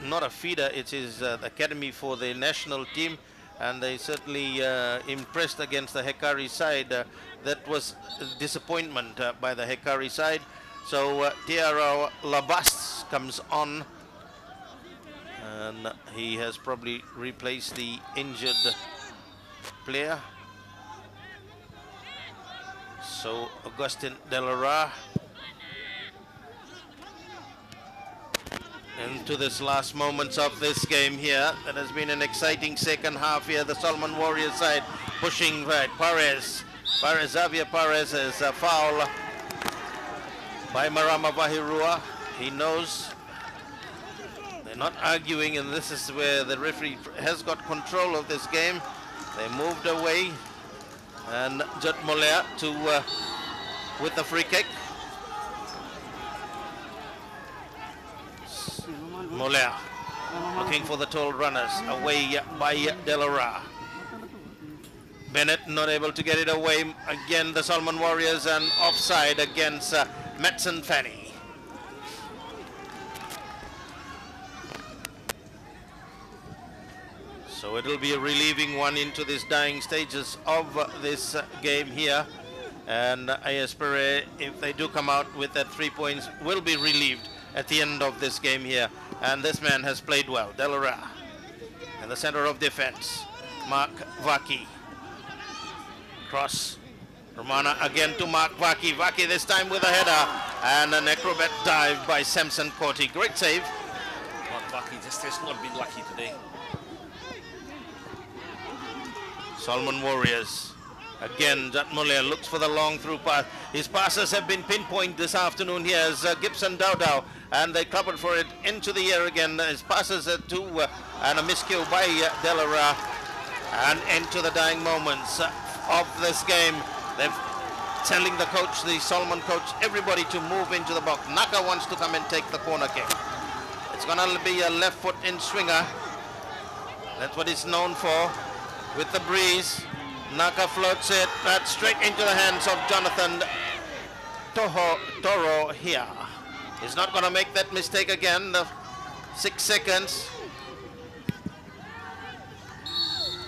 not a feeder, it is the academy for the national team, and they certainly impressed against the Hekari side. That was a disappointment by the Hekari side. So Tiara Labas comes on, and he has probably replaced the injured player. So Augustin Delara into this last moments of this game here. That has been an exciting second half here. The Solomon Warriors side pushing right. Xavier Perez is a foul by Marama Vahirua. He knows they're not arguing, and this is where the referee has got control of this game. They moved away. And Jut Moller with the free kick. Moller looking for the tall runners, away by Delara. Bennett not able to get it away. Again the Solomon Warriors, and offside against Matson Fanny. So it'll be a relieving one into these dying stages of this game here. And AS Pirae, if they do come out with that 3 points, will be relieved at the end of this game here. And this man has played well. Delara in the center of defense. Mark Vaki. Cross. Romana again to Mark Vaki. Vaki this time with a header. And an acrobat dive by Samson Corti. Great save. Mark Vaki just has not been lucky today. Solomon Warriors. Again, Jat Moller looks for the long through pass. His passes have been pinpoint this afternoon here as Gibson Dowdow, and they covered for it into the air again. His passes to and a miscue by Delara, and into the dying moments of this game. They're telling the coach, the Solomon coach, everybody to move into the box. Naka wants to come and take the corner kick. It's going to be a left foot in swinger. That's what he's known for. With the breeze, Naka floats it straight into the hands of Jonathan Toro here. He's not going to make that mistake again. The 6 seconds.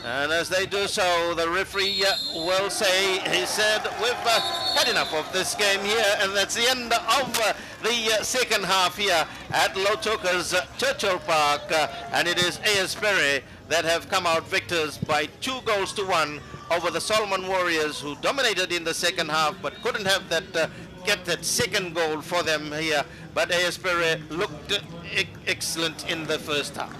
And as they do so, the referee will say, he said, we've had enough of this game here, and that's the end of the second half here at Lautoka's Churchill Park, and it is AS Pirae that have come out victors by 2-1 over the Solomon Warriors, who dominated in the second half but couldn't have that get that second goal for them here. But AS Pirae looked excellent in the first half.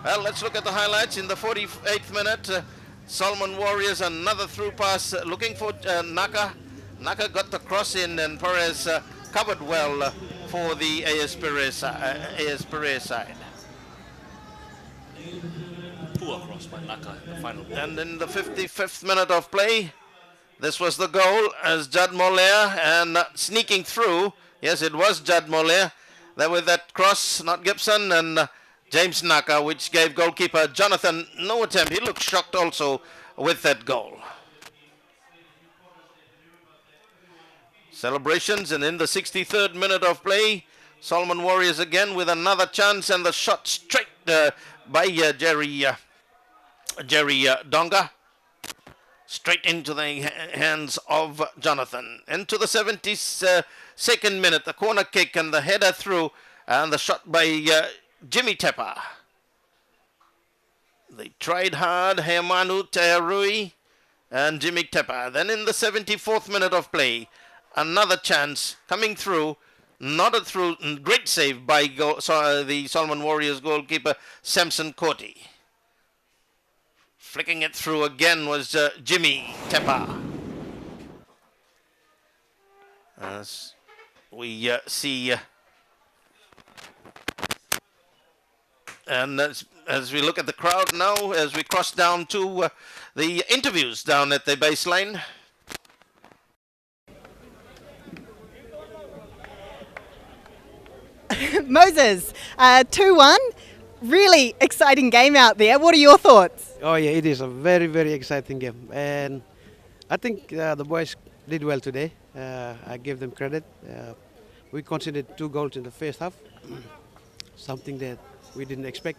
Well, let's look at the highlights. In the 48th minute, Solomon Warriors, another through pass, looking for Naka. Naka got the cross in, and Perez covered well for the AS Pirae side. Poor cross by Naka in the final ball. And in the 55th minute of play, this was the goal as Jad Moller, and sneaking through, yes, it was Jad Moller, there with that cross, not Gibson, and James Naka, which gave goalkeeper Jonathan no attempt. He looked shocked also with that goal. Celebrations, and in the 63rd minute of play, Solomon Warriors again with another chance, and the shot straight by Jerry Donga, straight into the hands of Jonathan. Into the 72nd minute, the corner kick and the header through, and the shot by Jimmy Tepper. They tried hard, Hermanu Tearui and Jimmy Tepper. Then in the 74th minute of play, another chance coming through, not a through, great save by the Solomon Warriors goalkeeper Samson Corti. Flicking it through again was Jimmy Tepper. As we see And as we look at the crowd now, as we cross down to the interviews down at the baseline. Moses, 2-1, really exciting game out there. What are your thoughts? Oh yeah, it is a very, very exciting game, and I think the boys did well today. I give them credit. We conceded 2 goals in the first half, something that we didn't expect.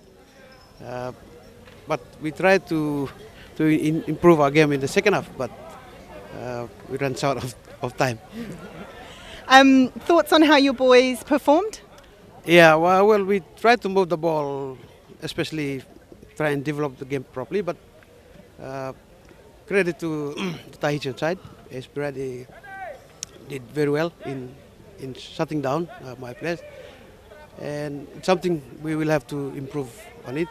But we tried to improve our game in the second half, but we ran short of time. Thoughts on how your boys performed? Yeah, well, we tried to move the ball, especially try and develop the game properly. But credit to the Tahitian side, Pirae did very well in shutting down my players, and it's something we will have to improve on it,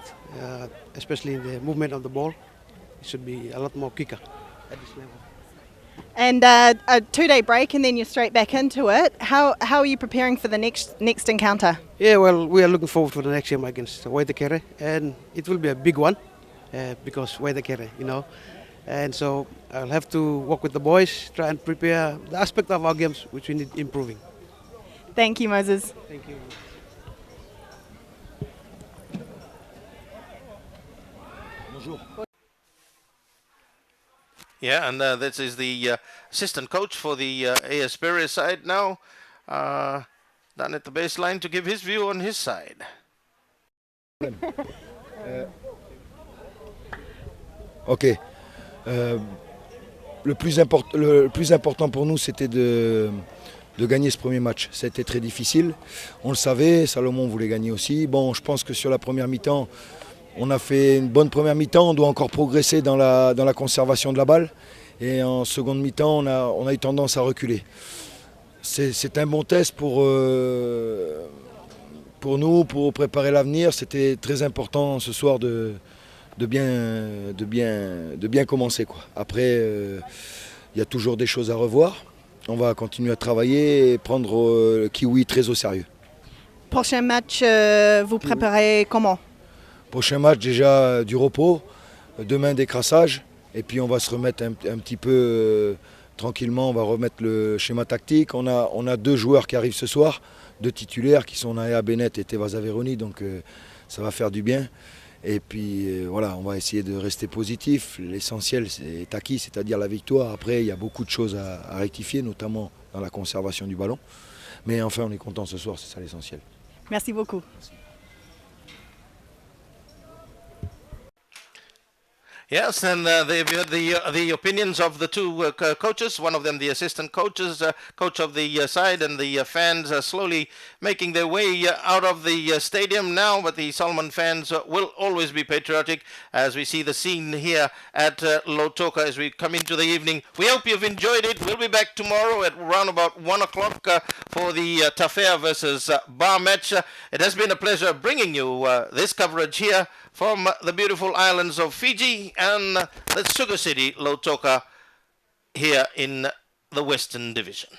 especially in the movement of the ball. It should be a lot more quicker at this level. And a 2-day break, and then you're straight back into it. How are you preparing for the next encounter? Yeah, well, we are looking forward to the next game against Pirae, and it will be a big one because Pirae, you know. And so I'll have to work with the boys, try and prepare the aspect of our games which we need improving. Thank you, Moses. Thank you. Yeah, and this is the assistant coach for the AS Pirae side now, down at the baseline to give his view on his side. Ok. Le plus important pour nous, c'était de gagner ce premier match. Ça a été très difficile. On le savait, Salomon voulait gagner aussi. Bon, je pense que sur la première mi-temps, on a fait une bonne première mi-temps. On doit encore progresser dans la conservation de la balle. Et en seconde mi-temps, on a eu tendance à reculer. C'est un bon test pour nous, pour préparer l'avenir. C'était très important ce soir de bien commencer, quoi. Après, il y a toujours des choses à revoir. On va continuer à travailler et prendre le kiwi très au sérieux. Prochain match, vous préparez comment? Prochain match, déjà du repos, demain des crassages, et puis on va se remettre un petit peu tranquillement, on va remettre le schéma tactique. On a 2 joueurs qui arrivent ce soir, 2 titulaires qui sont Naya Bennett et Teva Zaveroni, donc ça va faire du bien. Et puis voilà, on va essayer de rester positif. L'essentiel est acquis, c'est-à-dire la victoire. Après, il y a beaucoup de choses à rectifier, notamment dans la conservation du ballon. Mais enfin, on est content ce soir, c'est ça l'essentiel. Merci beaucoup. Merci. Yes, and they've heard the opinions of the 2 coaches, one of them the assistant coaches, coach of the side, and the fans are slowly making their way out of the stadium now, but the Solomon fans will always be patriotic as we see the scene here at Lautoka as we come into the evening. We hope you've enjoyed it. We'll be back tomorrow at around about 1 o'clock for the Tafea versus Bar match. It has been a pleasure bringing you this coverage here from the beautiful islands of Fiji and the sugar city Lautoka here in the Western Division.